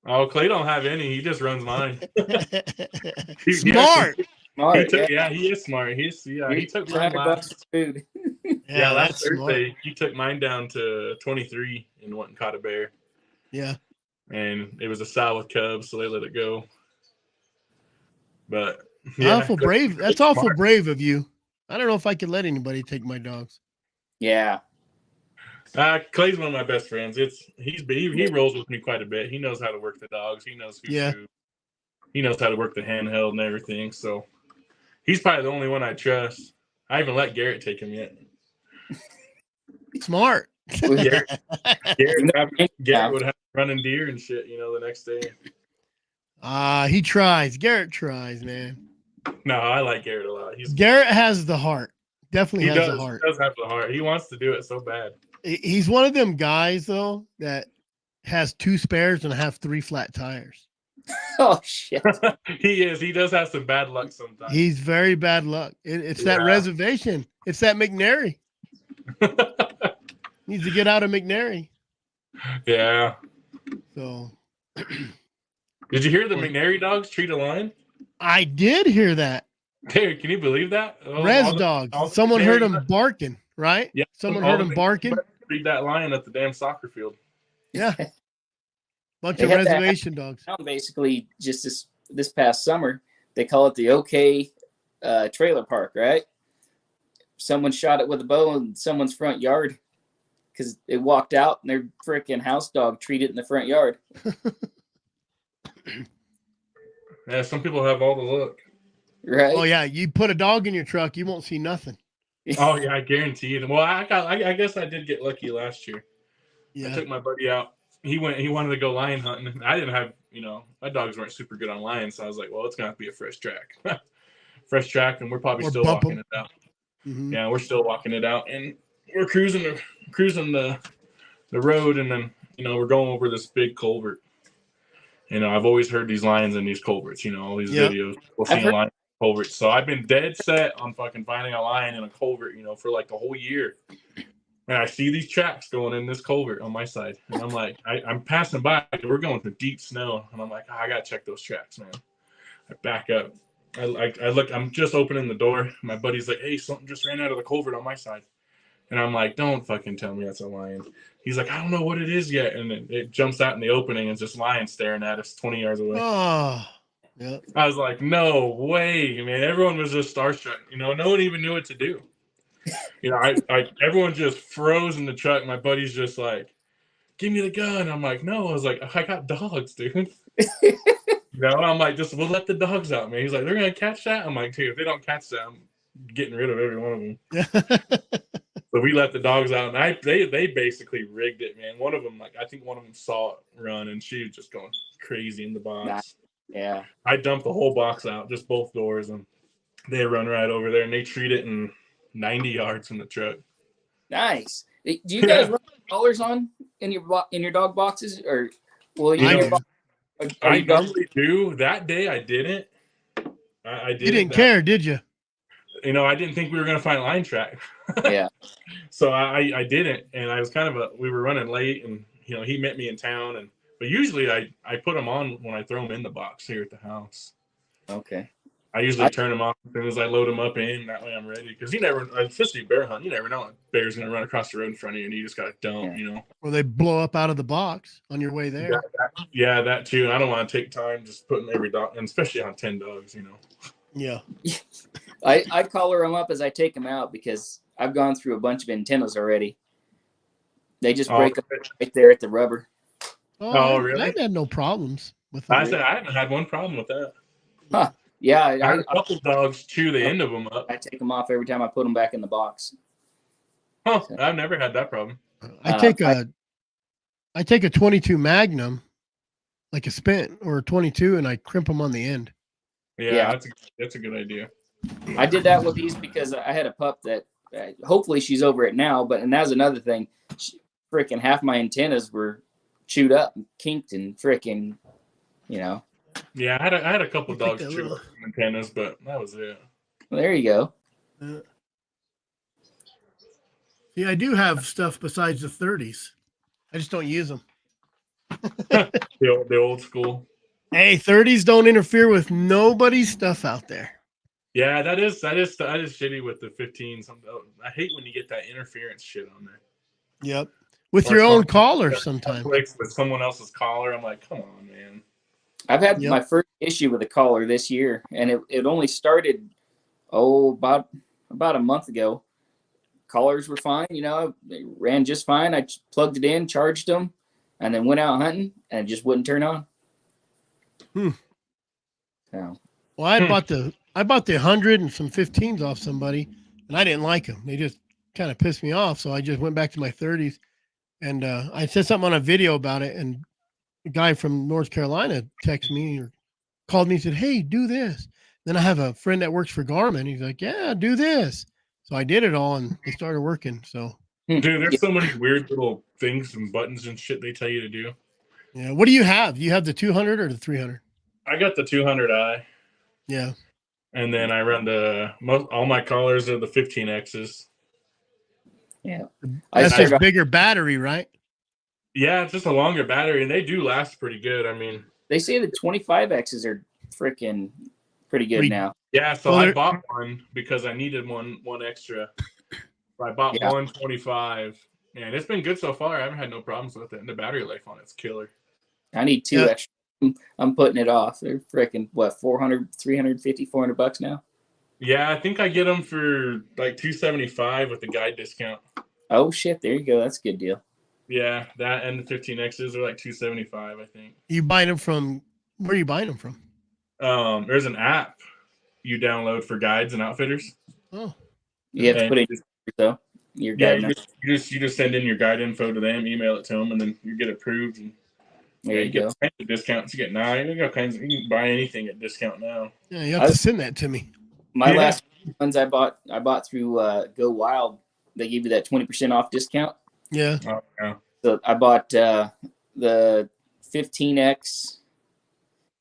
[SPEAKER 2] Oh, Clay don't have any. He just runs mine.
[SPEAKER 1] Smart.
[SPEAKER 2] He is smart. He took mine last
[SPEAKER 3] food.
[SPEAKER 2] last Thursday. He took mine down to 23 and went and caught a bear.
[SPEAKER 1] Yeah.
[SPEAKER 2] And it was a sow with cubs, so they let it go. But
[SPEAKER 1] awful brave. That's awful brave of you. I don't know if I could let anybody take my dogs.
[SPEAKER 3] Yeah.
[SPEAKER 2] Clay's one of my best friends. He rolls with me quite a bit. He knows how to work the dogs. He knows he knows how to work the handheld and everything. So he's probably the only one I trust. I haven't let Garrett take him yet.
[SPEAKER 1] Smart.
[SPEAKER 2] Garrett would have running deer and shit, the next day.
[SPEAKER 1] He tries. Garrett tries, man.
[SPEAKER 2] No, I like Garrett a lot.
[SPEAKER 1] Garrett has the heart. Definitely has the heart.
[SPEAKER 2] He does have the heart. He wants to do it so bad.
[SPEAKER 1] He's one of them guys, though, that has 2 spares and have 3 flat tires.
[SPEAKER 3] Oh, shit.
[SPEAKER 2] He is. He does have some bad luck sometimes.
[SPEAKER 1] He's very bad luck. It's that reservation. It's that McNary. Needs to get out of McNary.
[SPEAKER 2] Yeah.
[SPEAKER 1] So.
[SPEAKER 2] Did you hear the McNary dogs treat a lion?
[SPEAKER 1] I did hear that.
[SPEAKER 2] Dude, can you believe that?
[SPEAKER 1] Res dogs. Someone heard him barking, right?
[SPEAKER 2] Yeah.
[SPEAKER 1] Someone heard him barking.
[SPEAKER 2] Treat that lion at the damn soccer field.
[SPEAKER 1] Yeah. Bunch of reservation dogs.
[SPEAKER 3] Basically, just this past summer, they call it the OK trailer park, right? Someone shot it with a bow in someone's front yard because it walked out and their freaking house dog treated it in the front yard.
[SPEAKER 2] Yeah, some people have all the look.
[SPEAKER 3] Right?
[SPEAKER 1] Oh yeah, you put a dog in your truck, you won't see nothing.
[SPEAKER 2] Oh yeah, I guarantee you. Well, I guess I did get lucky last year.
[SPEAKER 1] Yeah.
[SPEAKER 2] I took my buddy out. He wanted to go lion hunting. I didn't have, my dogs weren't super good on lions, so I was like, well, it's gonna have to be a fresh track. Fresh track, and we're probably
[SPEAKER 1] Or
[SPEAKER 2] still
[SPEAKER 1] bump
[SPEAKER 2] walking
[SPEAKER 1] 'em.
[SPEAKER 2] it out.
[SPEAKER 1] Mm-hmm.
[SPEAKER 2] Yeah, we're still walking it out, and we're cruising the road, and then we're going over this big culvert. I've always heard these lions in these culverts. All these videos, we'll see a lion in culverts. So I've been dead set on fucking finding a lion in a culvert, for like the whole year. And I see these tracks going in this culvert on my side, and I'm like, I'm passing by. We're going through deep snow, and I'm like, I gotta check those tracks, man. I back up. I look. I'm just opening the door. My buddy's like, hey, something just ran out of the culvert on my side. And I'm like, don't fucking tell me that's a lion. He's like, I don't know what it is yet. And it jumps out in the opening and it's just lion staring at us 20 yards away.
[SPEAKER 1] Oh, yeah.
[SPEAKER 2] I was like, no way, man. Everyone was just starstruck. No one even knew what to do. Everyone just froze in the truck. My buddy's just like, give me the gun. I'm like, no. I was like, I got dogs, dude. I'm like, we'll let the dogs out, man. He's like, they're going to catch that? I'm like, dude, if they don't catch that, I'm getting rid of every one of them. So we let the dogs out, and they basically rigged it, man. One of them, I think one of them saw it run, and she was just going crazy in the box.
[SPEAKER 3] Yeah.
[SPEAKER 2] I dumped the whole box out, just both doors, and they run right over there, and they treat it in 90 yards from the truck.
[SPEAKER 3] Nice. Do you guys run collars on in your dog boxes, or
[SPEAKER 2] I normally do. That day I didn't. I didn't.
[SPEAKER 1] You didn't care, did you?
[SPEAKER 2] I didn't think we were going to find line track.
[SPEAKER 3] Yeah.
[SPEAKER 2] So I didn't, and I was we were running late, and he met me in town, but usually I put them on when I throw them in the box here at the house.
[SPEAKER 3] Okay.
[SPEAKER 2] I usually turn them off as soon as I load them up in. That way I'm ready, because especially bear hunt, you never know, a bear's going to run across the road in front of you, and you just got to dump.
[SPEAKER 1] Or they blow up out of the box on your way there.
[SPEAKER 2] Yeah, that too. I don't want to take time just putting every dog, and especially on 10 dogs.
[SPEAKER 1] Yeah.
[SPEAKER 3] I collar them up as I take them out, because I've gone through a bunch of antennas already. They just break up right there at the rubber.
[SPEAKER 2] Oh, really?
[SPEAKER 1] I've had no problems with that.
[SPEAKER 2] I said I haven't had one problem with that.
[SPEAKER 3] Huh. Yeah.
[SPEAKER 2] I had a couple dogs chew the end of them up.
[SPEAKER 3] I take them off every time I put them back in the box.
[SPEAKER 2] Huh. I've never had that problem.
[SPEAKER 1] I take a 22 Magnum, like a Spent or a 22, and I crimp them on the end.
[SPEAKER 2] Yeah. That's a good idea.
[SPEAKER 3] I did that with these because I had a pup that hopefully she's over it now, and that was another thing. Freaking half my antennas were chewed up and kinked and freaking,
[SPEAKER 2] Yeah, I had a couple dogs chew up antennas, but that was it.
[SPEAKER 3] Well, there you go.
[SPEAKER 1] Yeah, I do have stuff besides the 30s. I just don't use them.
[SPEAKER 2] the old school.
[SPEAKER 1] Hey, 30s don't interfere with nobody's stuff out there.
[SPEAKER 2] Yeah, that is shitty with the 15s. I hate when you get that interference shit on there.
[SPEAKER 1] Yep. With your own collar sometimes.
[SPEAKER 2] With someone else's collar. I'm like, come on, man.
[SPEAKER 3] I've had my first issue with a collar this year, and it only started about a month ago. Collars were fine, they ran just fine. I plugged it in, charged them, and then went out hunting, and it just wouldn't turn on. So.
[SPEAKER 1] Well, I bought the 100 and some 15s off somebody, and I didn't like them. They just kind of pissed me off, so I just went back to my 30s, and I said something on a video about it, and a guy from North Carolina texted me or called me and said, hey, do this. Then I have a friend that works for Garmin. He's like, yeah, do this. So I did it all, and they started working. So,
[SPEAKER 2] dude, there's so many weird little things and buttons and shit they tell you to do.
[SPEAKER 1] Yeah. What do you have? Do you have the 200 or the 300?
[SPEAKER 2] I got the 200i.
[SPEAKER 1] Yeah.
[SPEAKER 2] And then I run all my collars are the 15Xs.
[SPEAKER 3] Yeah.
[SPEAKER 1] That's just bigger battery, right?
[SPEAKER 2] Yeah, it's just a longer battery, and they do last pretty good. I mean,
[SPEAKER 3] they say the 25Xs are freaking pretty good now.
[SPEAKER 2] Yeah, so I bought one because I needed one extra. So I bought 125, and it's been good so far. I haven't had no problems with it, and the battery life on it's killer.
[SPEAKER 3] I need two extra. I'm putting it off. They're freaking what, 400, 350, $400 now?
[SPEAKER 2] Yeah, I think I get them for like $275 with the guide discount.
[SPEAKER 3] Oh shit, there you go. That's a good deal.
[SPEAKER 2] Yeah, that and the 15Xs are like $275, I think.
[SPEAKER 1] You buying them from? Where are you buying them from?
[SPEAKER 2] There's an app you download for guides and outfitters.
[SPEAKER 1] Oh,
[SPEAKER 3] you have to put it though. Your guide
[SPEAKER 2] you just send in your guide info to them, email it to them, and then you get approved. And
[SPEAKER 3] there you go.
[SPEAKER 2] Get discounts. You get 9. You can buy anything at discount now.
[SPEAKER 1] Yeah, you have to send that to me.
[SPEAKER 3] My last ones I bought through Go Wild. They give you that 20% off discount.
[SPEAKER 1] Yeah.
[SPEAKER 2] Oh, yeah.
[SPEAKER 3] So I bought the 15X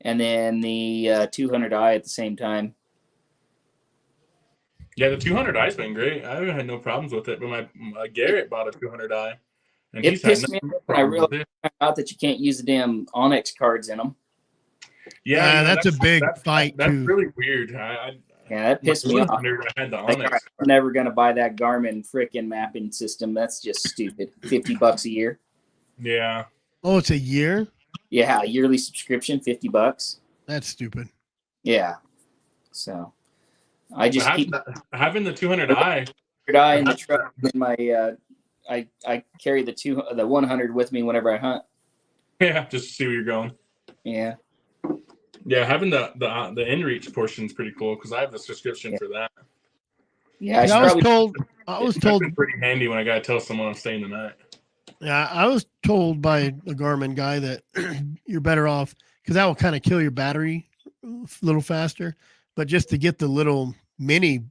[SPEAKER 3] and then the 200i at the same time.
[SPEAKER 2] Yeah, the 200i's been great. I haven't had no problems with it, but my Garrett bought a 200i, and
[SPEAKER 3] it
[SPEAKER 2] he's had
[SPEAKER 3] pissed me off when I realized that you can't use the damn Onyx cards in them.
[SPEAKER 2] Yeah,
[SPEAKER 1] that's a big fight.
[SPEAKER 2] That's really weird.
[SPEAKER 3] Yeah, that pissed me off.
[SPEAKER 2] I had the Onyx.
[SPEAKER 3] I'm never gonna buy that Garmin freaking mapping system. That's just stupid. $50 a year.
[SPEAKER 2] Yeah.
[SPEAKER 1] Oh, it's a year?
[SPEAKER 3] Yeah, a yearly subscription, $50.
[SPEAKER 1] That's stupid.
[SPEAKER 3] Yeah. So I just keep
[SPEAKER 2] having the 200i
[SPEAKER 3] in the truck. In my I carry the 100 with me whenever I hunt.
[SPEAKER 2] Yeah, just to see where you're going.
[SPEAKER 3] Yeah.
[SPEAKER 2] Yeah, having the inReach portion is pretty cool because I have the subscription for that.
[SPEAKER 3] Yeah,
[SPEAKER 1] I was told
[SPEAKER 2] it's pretty handy when I gotta tell someone I'm staying the night.
[SPEAKER 1] Yeah, I was told by a Garmin guy that you're better off because that will kind of kill your battery a little faster. But just to get the little mini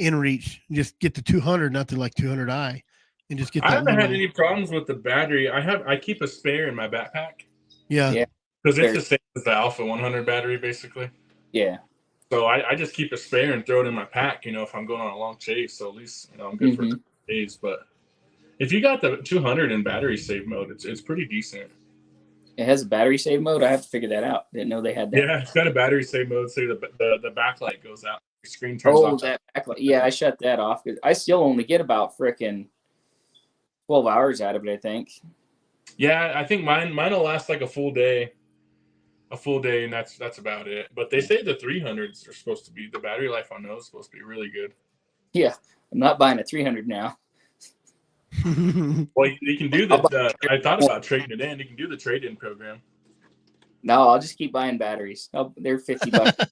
[SPEAKER 1] inReach, just get the 200, not the like 200i, and just get that.
[SPEAKER 2] I haven't had any problems with the battery. I keep a spare in my backpack.
[SPEAKER 1] Yeah.
[SPEAKER 2] Because it's the same as the Alpha 100 battery, basically.
[SPEAKER 3] Yeah.
[SPEAKER 2] So I just keep a spare and throw it in my pack, if I'm going on a long chase. So at least, I'm good for days. But if you got the 200 in battery save mode, it's pretty decent.
[SPEAKER 3] It has a battery save mode? I have to figure that out. Didn't know they had that.
[SPEAKER 2] Yeah, it's got a battery save mode. So the backlight goes out. Your screen turns off.
[SPEAKER 3] Oh, that backlight. Yeah, I shut that off. I still only get about frickin' 12 hours out of it, I think.
[SPEAKER 2] Yeah, I think mine will last like a full day. And that's about it. But they say the 300s are supposed to be, the battery life on those is supposed to be really good.
[SPEAKER 3] Yeah, I'm not buying a 300 now.
[SPEAKER 2] Well, you can do I thought about trading it in. You can do the trade-in program.
[SPEAKER 3] No, I'll just keep buying batteries. They're $50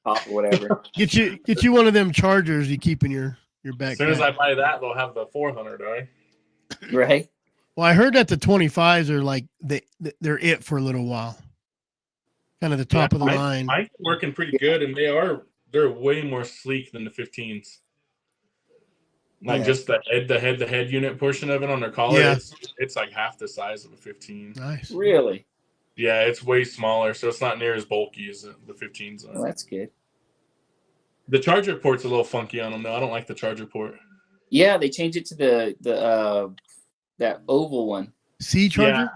[SPEAKER 3] off or whatever.
[SPEAKER 1] Get you one of them chargers you keep in your backpack.
[SPEAKER 2] As soon as I buy that, they'll have the 400, right?
[SPEAKER 3] Right.
[SPEAKER 1] Well, I heard that the 25s are like they're it for a little while. Kind of the top of the line.
[SPEAKER 2] Mine's working pretty good, and they're way more sleek than the 15s. Like just the head unit portion of it on their collar, it's like half the size of a 15.
[SPEAKER 1] Nice.
[SPEAKER 3] Really?
[SPEAKER 2] Yeah, it's way smaller, so it's not near as bulky as the 15s.
[SPEAKER 3] Well, that's good.
[SPEAKER 2] The charger port's a little funky on them, though. I don't like the charger port.
[SPEAKER 3] Yeah, they changed it to the that oval one.
[SPEAKER 1] C charger?
[SPEAKER 2] Yeah,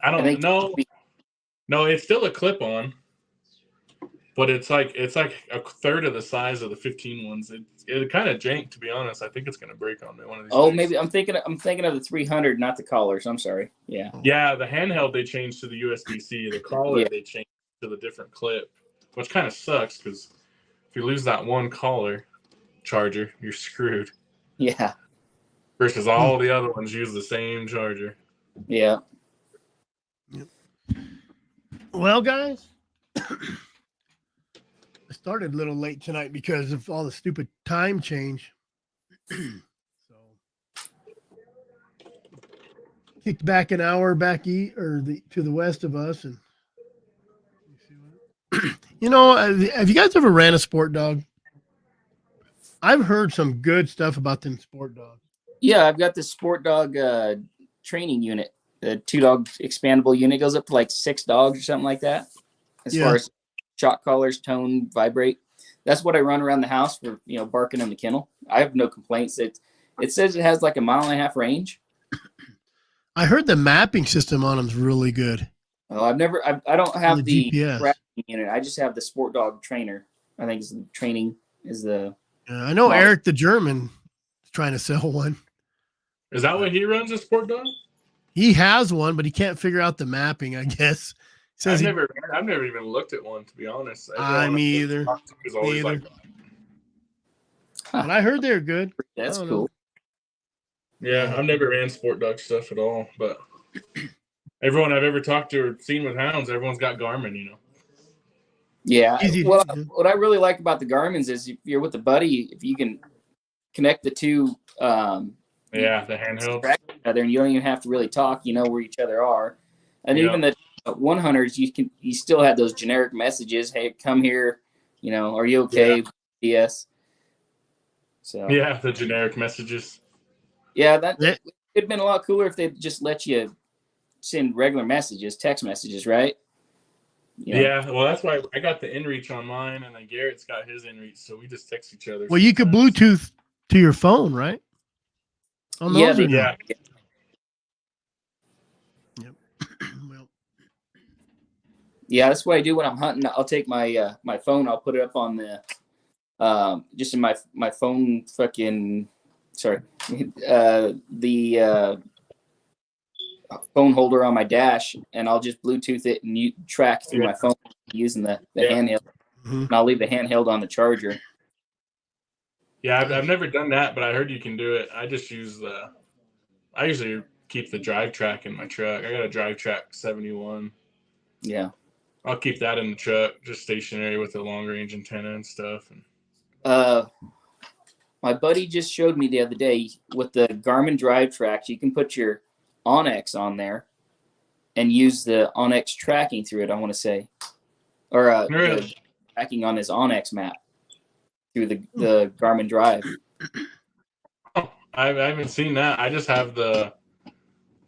[SPEAKER 2] I don't know. No, it's still a clip-on, but it's like a third of the size of the 15 ones. It kind of jank, to be honest. I think it's gonna break on me one of these. Days.
[SPEAKER 3] Maybe I'm thinking of the 300, not the collars. I'm sorry. Yeah.
[SPEAKER 2] Yeah, the handheld they changed to the USB-C. The collar they changed to the different clip, which kind of sucks because if you lose that one collar charger, you're screwed.
[SPEAKER 3] Yeah.
[SPEAKER 2] Versus all the other ones use the same charger.
[SPEAKER 3] Yeah.
[SPEAKER 1] Yep. Well, guys, I started a little late tonight because of all the stupid time change. So kicked back an hour to the west of us, and have you guys ever ran a sport dog? I've heard some good stuff about them sport dogs.
[SPEAKER 3] Yeah, I've got this sport dog training unit. The 2-dog expandable unit goes up to like 6 dogs or something like that. As far as shot collars, tone, vibrate. That's what I run around the house for, barking in the kennel. I have no complaints. It says it has like 1.5 mile range.
[SPEAKER 1] I heard the mapping system on them is really good.
[SPEAKER 3] Well, I don't have the
[SPEAKER 1] GPS
[SPEAKER 3] tracking unit. I just have the sport dog trainer. I think training is the.
[SPEAKER 1] Yeah, I know Eric the German is trying to sell one.
[SPEAKER 2] Is that what he runs, a sport dog?
[SPEAKER 1] He has one, but he can't figure out the mapping, I guess.
[SPEAKER 2] I've never even looked at one, to be honest.
[SPEAKER 1] Me either.
[SPEAKER 2] But
[SPEAKER 1] I heard they're good.
[SPEAKER 3] That's cool.
[SPEAKER 2] Yeah, I've never ran sport dog stuff at all, but everyone I've ever talked to or seen with hounds, everyone's got Garmin,
[SPEAKER 3] Yeah.
[SPEAKER 1] Easy.
[SPEAKER 3] What I really like about the Garmin's is if you're with a buddy, if you can connect the two,
[SPEAKER 2] the handheld,
[SPEAKER 3] and you don't even have to really talk. You know where each other are, and even the 100s, you still have those generic messages. Hey, come here. You know, are you okay? Yes. So
[SPEAKER 2] the generic messages.
[SPEAKER 3] Yeah, it'd have been a lot cooler if they just let you send regular messages, text messages, right? You know?
[SPEAKER 2] Yeah, well, that's why I got the inReach on mine, and then Garrett's got his inReach, so we just text each other.
[SPEAKER 1] Well, you could Bluetooth to your phone, right? On those or
[SPEAKER 2] yeah.
[SPEAKER 1] Yep. Well.
[SPEAKER 3] Yeah, that's what I do when I'm hunting. I'll take my my phone. I'll put it up on the just in my phone fucking the phone holder on my dash, and I'll just Bluetooth it and you track through my phone using the handheld.
[SPEAKER 1] Mm-hmm.
[SPEAKER 3] And I'll leave the handheld on the charger.
[SPEAKER 2] Yeah, I've never done that, but I heard you can do it. I just use I usually keep the drive track in my truck. I got a drive track 71.
[SPEAKER 3] Yeah.
[SPEAKER 2] I'll keep that in the truck, just stationary with a long range antenna and stuff.
[SPEAKER 3] My buddy just showed me the other day with the Garmin drive tracks, you can put your Onyx on there and use the Onyx tracking through it, I want to say. Or the tracking on his Onyx map through the Garmin drive.
[SPEAKER 2] Oh, I haven't seen that. I just have the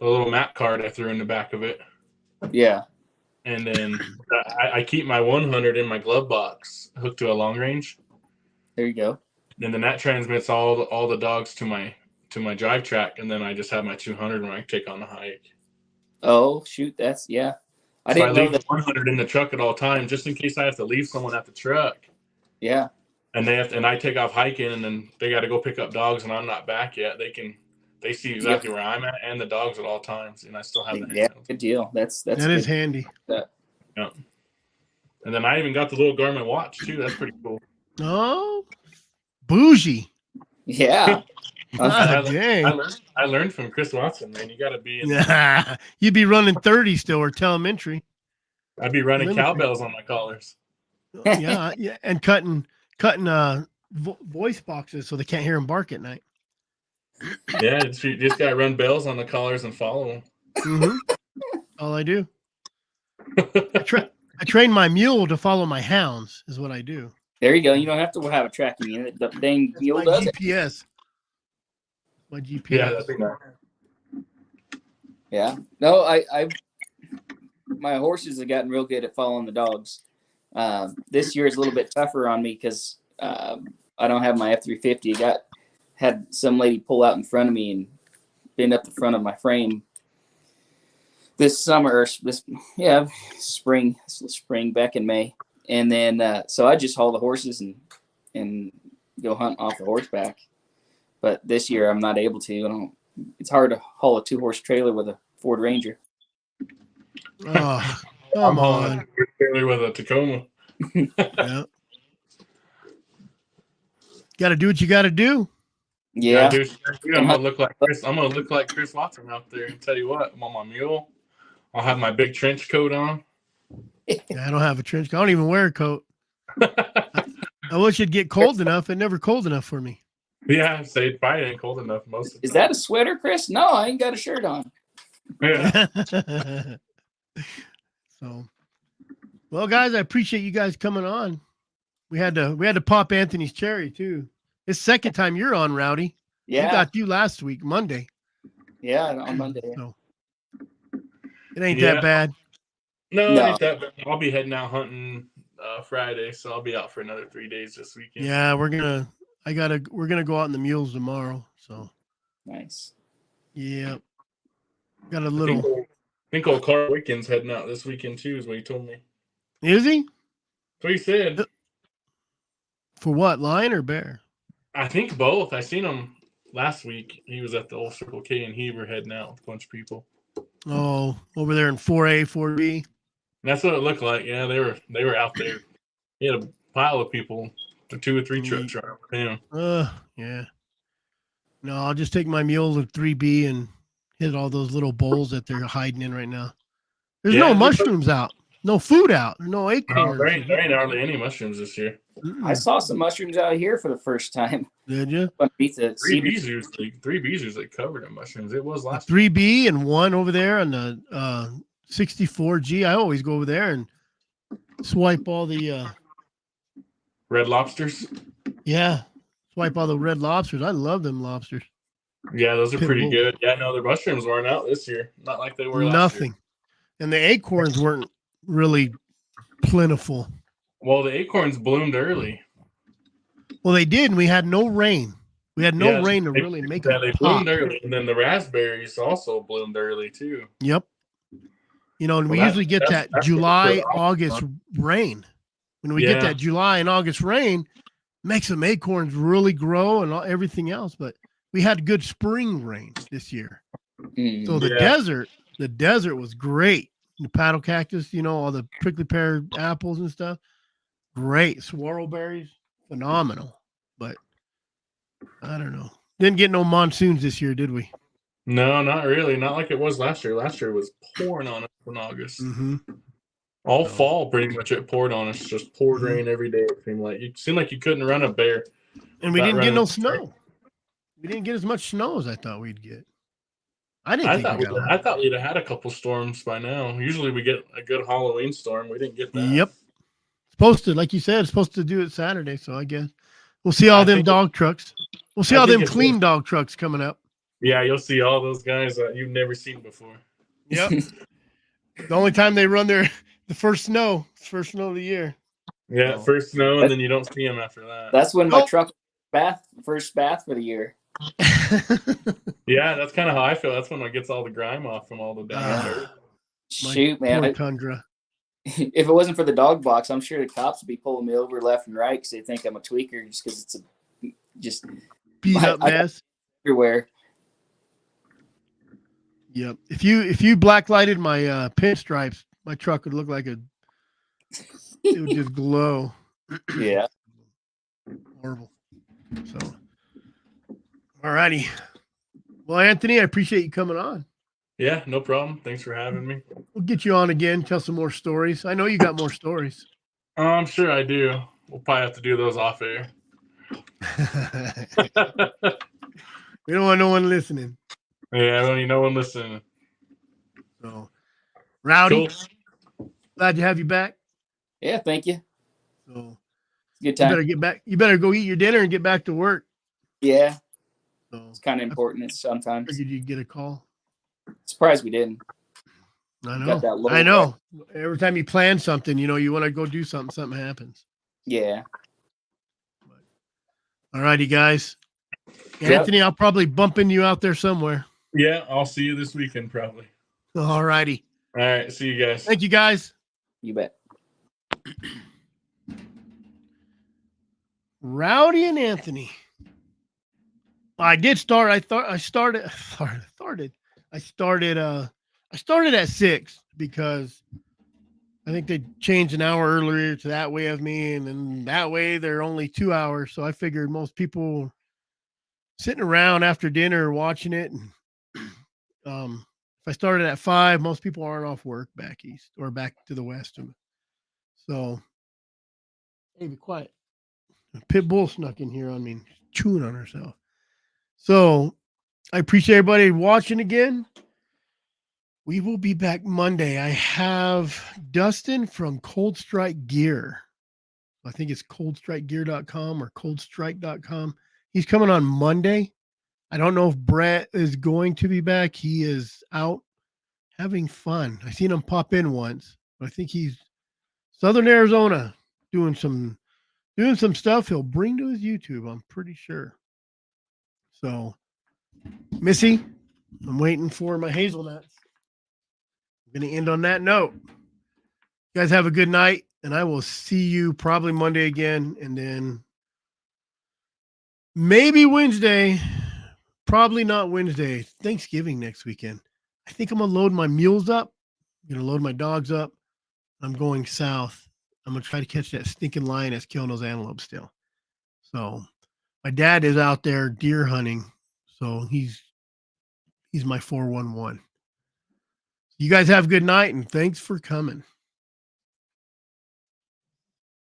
[SPEAKER 2] little map card I threw in the back of it.
[SPEAKER 3] Yeah.
[SPEAKER 2] And then I keep my 100 in my glove box hooked to a long range.
[SPEAKER 3] There you go.
[SPEAKER 2] And then that transmits all the dogs to my drive track, and then I just have my 200 when I take on the hike.
[SPEAKER 3] Oh shoot, that's
[SPEAKER 2] I leave the 100 in the truck at all times, just in case I have to leave someone at the truck.
[SPEAKER 3] Yeah.
[SPEAKER 2] And I take off hiking, and then they got to go pick up dogs, and I'm not back yet. They see exactly where I'm at and the dogs at all times, and I still have the handheld.
[SPEAKER 3] Yeah, good deal. That
[SPEAKER 1] is handy.
[SPEAKER 2] Yeah. And then I even got the little Garmin watch too. That's pretty cool.
[SPEAKER 1] Oh, bougie.
[SPEAKER 3] Yeah.
[SPEAKER 2] I learned from Chris Watson, man. You got to be
[SPEAKER 1] you'd be running 30 still or telemetry.
[SPEAKER 2] I'd be running cowbells on my collars.
[SPEAKER 1] Yeah, and cutting voice boxes so they can't hear them bark at night.
[SPEAKER 2] Yeah, you just got to run bells on the collars and follow them.
[SPEAKER 1] Mm-hmm. All I do. I train my mule to follow my hounds is what I do.
[SPEAKER 3] There you go. You don't have to have a tracking unit. The dang mule does
[SPEAKER 1] GPS.
[SPEAKER 3] it.
[SPEAKER 1] My GPS.
[SPEAKER 2] Yeah, that'd be nice.
[SPEAKER 3] Yeah. No, my horses have gotten real good at following the dogs. This year is a little bit tougher on me because I don't have my F350. Had some lady pull out in front of me and bend up the front of my frame this summer. Spring back in May. And then so I just haul the horses and go hunt off the horseback. But this year I'm not able to. It's hard to haul a 2-horse trailer with a Ford Ranger.
[SPEAKER 1] Oh, come on.
[SPEAKER 2] A trailer with a Tacoma.
[SPEAKER 1] Yeah. Got to do what you got to do.
[SPEAKER 3] Yeah.
[SPEAKER 2] I'm gonna look like Chris. I'm gonna look like Chris Watson out there. And tell you what, I'm on my mule. I'll have my big trench coat on.
[SPEAKER 1] Yeah, I don't have a trench coat. I don't even wear a coat. I wish it'd get cold enough. It's never cold enough for me.
[SPEAKER 2] Yeah, say it probably ain't cold enough most of the
[SPEAKER 3] time. Is that a sweater, Chris? No, I ain't got a shirt on.
[SPEAKER 2] Yeah.
[SPEAKER 1] So, well, guys, I appreciate you guys coming on. We had to pop Anthony's cherry too. It's second time you're on, Rowdy.
[SPEAKER 3] Yeah.
[SPEAKER 1] We got you last week, Monday.
[SPEAKER 3] Yeah, on Monday.
[SPEAKER 1] So it ain't that bad.
[SPEAKER 2] No, it ain't that bad. I'll be heading out hunting Friday, so I'll be out for another 3 days this weekend.
[SPEAKER 1] Yeah, we're gonna go out in the mules tomorrow. So
[SPEAKER 3] nice.
[SPEAKER 1] Yeah. Got a little.
[SPEAKER 2] I think old Carl Wickens heading out this weekend too, is what he told me.
[SPEAKER 1] Is he?
[SPEAKER 2] That's what he said.
[SPEAKER 1] For what, lion or bear?
[SPEAKER 2] I think both. I seen him last week. He was at the old Circle K in Heber heading out with a bunch of people.
[SPEAKER 1] Oh, over there in 4A, 4B.
[SPEAKER 2] And that's what it looked like. Yeah, they were out there. He had a pile of people, 2 or 3 trucks right with him.
[SPEAKER 1] Yeah. No, I'll just take my mule to 3B and hit all those little bowls that they're hiding in right now. There's no mushrooms out. no food out, no
[SPEAKER 2] No,
[SPEAKER 1] acorns.
[SPEAKER 2] there ain't hardly any mushrooms this year.
[SPEAKER 3] I saw some mushrooms out here for the first time.
[SPEAKER 1] Did you?
[SPEAKER 3] Underneath the cedar.
[SPEAKER 2] 3B's usually covered in mushrooms. It was last
[SPEAKER 1] 3B and one over there on the 64G. I always go over there and swipe all the
[SPEAKER 2] red lobsters.
[SPEAKER 1] Yeah, swipe all the red lobsters. I love them lobsters.
[SPEAKER 2] Yeah, those are pretty good. Yeah, no, the mushrooms weren't out this year. Not like they were last year.
[SPEAKER 1] And the acorns weren't really plentiful.
[SPEAKER 2] Well, the acorns bloomed early.
[SPEAKER 1] Well, they did, and we had no rain. We had no rain to really make them pop.
[SPEAKER 2] They bloomed early, and then the raspberries also bloomed early too.
[SPEAKER 1] Yep. You know, and we usually get that July, August rain. When we get that July and August rain, makes them acorns really grow and everything else. But we had good spring rain this year. So the desert was great. The paddle cactus, you know, all the prickly pear apples and stuff. Great. Swirlberries, phenomenal. But I don't know. Didn't get no monsoons this year, did we?
[SPEAKER 2] No, not really. Not like it was last year. Last year was pouring on us in August.
[SPEAKER 1] Mm-hmm.
[SPEAKER 2] All fall, pretty much, it poured on us. Just poured rain every day. It seemed like you couldn't run a bear.
[SPEAKER 1] And we didn't get no snow. We didn't get as much snow as I thought we'd get. I
[SPEAKER 2] thought we'd have had a couple storms by now. Usually we get a good Halloween storm. We didn't get that.
[SPEAKER 1] Yep. Supposed to, like you said, it's supposed to do it Saturday. So I guess we'll see all them dog trucks. We'll see all them clean dog trucks coming up.
[SPEAKER 2] Yeah, you'll see all those guys that you've never seen before.
[SPEAKER 1] Yep. The only time they run the first snow of the year.
[SPEAKER 2] Yeah, first snow, and then you don't see them after that.
[SPEAKER 3] That's when my truck first bath for the year.
[SPEAKER 2] Yeah, that's kind of how I feel. That's when it gets all the grime off from all the down dirt.
[SPEAKER 3] Shoot, man.
[SPEAKER 1] Tundra.
[SPEAKER 3] If it wasn't for the dog box, I'm sure the cops would be pulling me over left and right because they think I'm a tweaker just because it's just
[SPEAKER 1] beat up mess
[SPEAKER 3] everywhere.
[SPEAKER 1] Yep. If you blacklighted my pinstripes, my truck would look like it would just glow.
[SPEAKER 3] Yeah.
[SPEAKER 1] Horrible. So, all righty. Well, Anthony, I appreciate you coming on.
[SPEAKER 2] Yeah, no problem. Thanks for having me.
[SPEAKER 1] We'll get you on again, tell some more stories. I know you got more stories.
[SPEAKER 2] I'm sure I do. We'll probably have to do those off air.
[SPEAKER 1] We don't want no one listening.
[SPEAKER 2] Yeah, I don't need no one listening.
[SPEAKER 1] So, Rowdy,
[SPEAKER 2] cool.
[SPEAKER 1] Glad to have you back.
[SPEAKER 3] Yeah, thank you.
[SPEAKER 1] So,
[SPEAKER 3] good time.
[SPEAKER 1] You better get back. You better go eat your dinner and get back to work.
[SPEAKER 3] Yeah.
[SPEAKER 1] So,
[SPEAKER 3] it's kind of important sometimes.
[SPEAKER 1] Figured you'd get a call.
[SPEAKER 3] Surprised we didn't.
[SPEAKER 1] I know. Every time you plan something, you know, you want to go do something, something happens.
[SPEAKER 3] Yeah.
[SPEAKER 1] All righty, guys. Anthony, I'll probably bump into you out there somewhere.
[SPEAKER 2] Yeah, I'll see you this weekend probably.
[SPEAKER 1] All righty.
[SPEAKER 2] All right, see you guys.
[SPEAKER 1] Thank you, guys.
[SPEAKER 3] You bet.
[SPEAKER 1] Rowdy and Anthony. I did start. I started at 6 because I think they changed an hour earlier to that way of me, and then that way they're only 2 hours. So I figured most people sitting around after dinner watching it. And, if I started at 5, most people aren't off work back east or back to the west. So, hey, be quiet. A pit bull snuck in here on me, chewing on herself. So I appreciate everybody watching again. We will be back Monday. I have Dustin from Cold Strike Gear. I think it's coldstrikegear.com or coldstrike.com. He's coming on Monday. I don't know if Brett is going to be back. He is out having fun. I seen him pop in once. I think he's Southern Arizona doing some stuff he'll bring to his YouTube, I'm pretty sure. So, Missy, I'm waiting for my hazelnuts. I'm going to end on that note. You guys have a good night, and I will see you probably Monday again, and then maybe Wednesday. Probably not Wednesday. Thanksgiving next weekend. I think I'm going to load my mules up. I'm going to load my dogs up. I'm going south. I'm going to try to catch that stinking lion that's killing those antelopes still. So my dad is out there deer hunting. So he's my 411. You guys have a good night, and thanks for coming.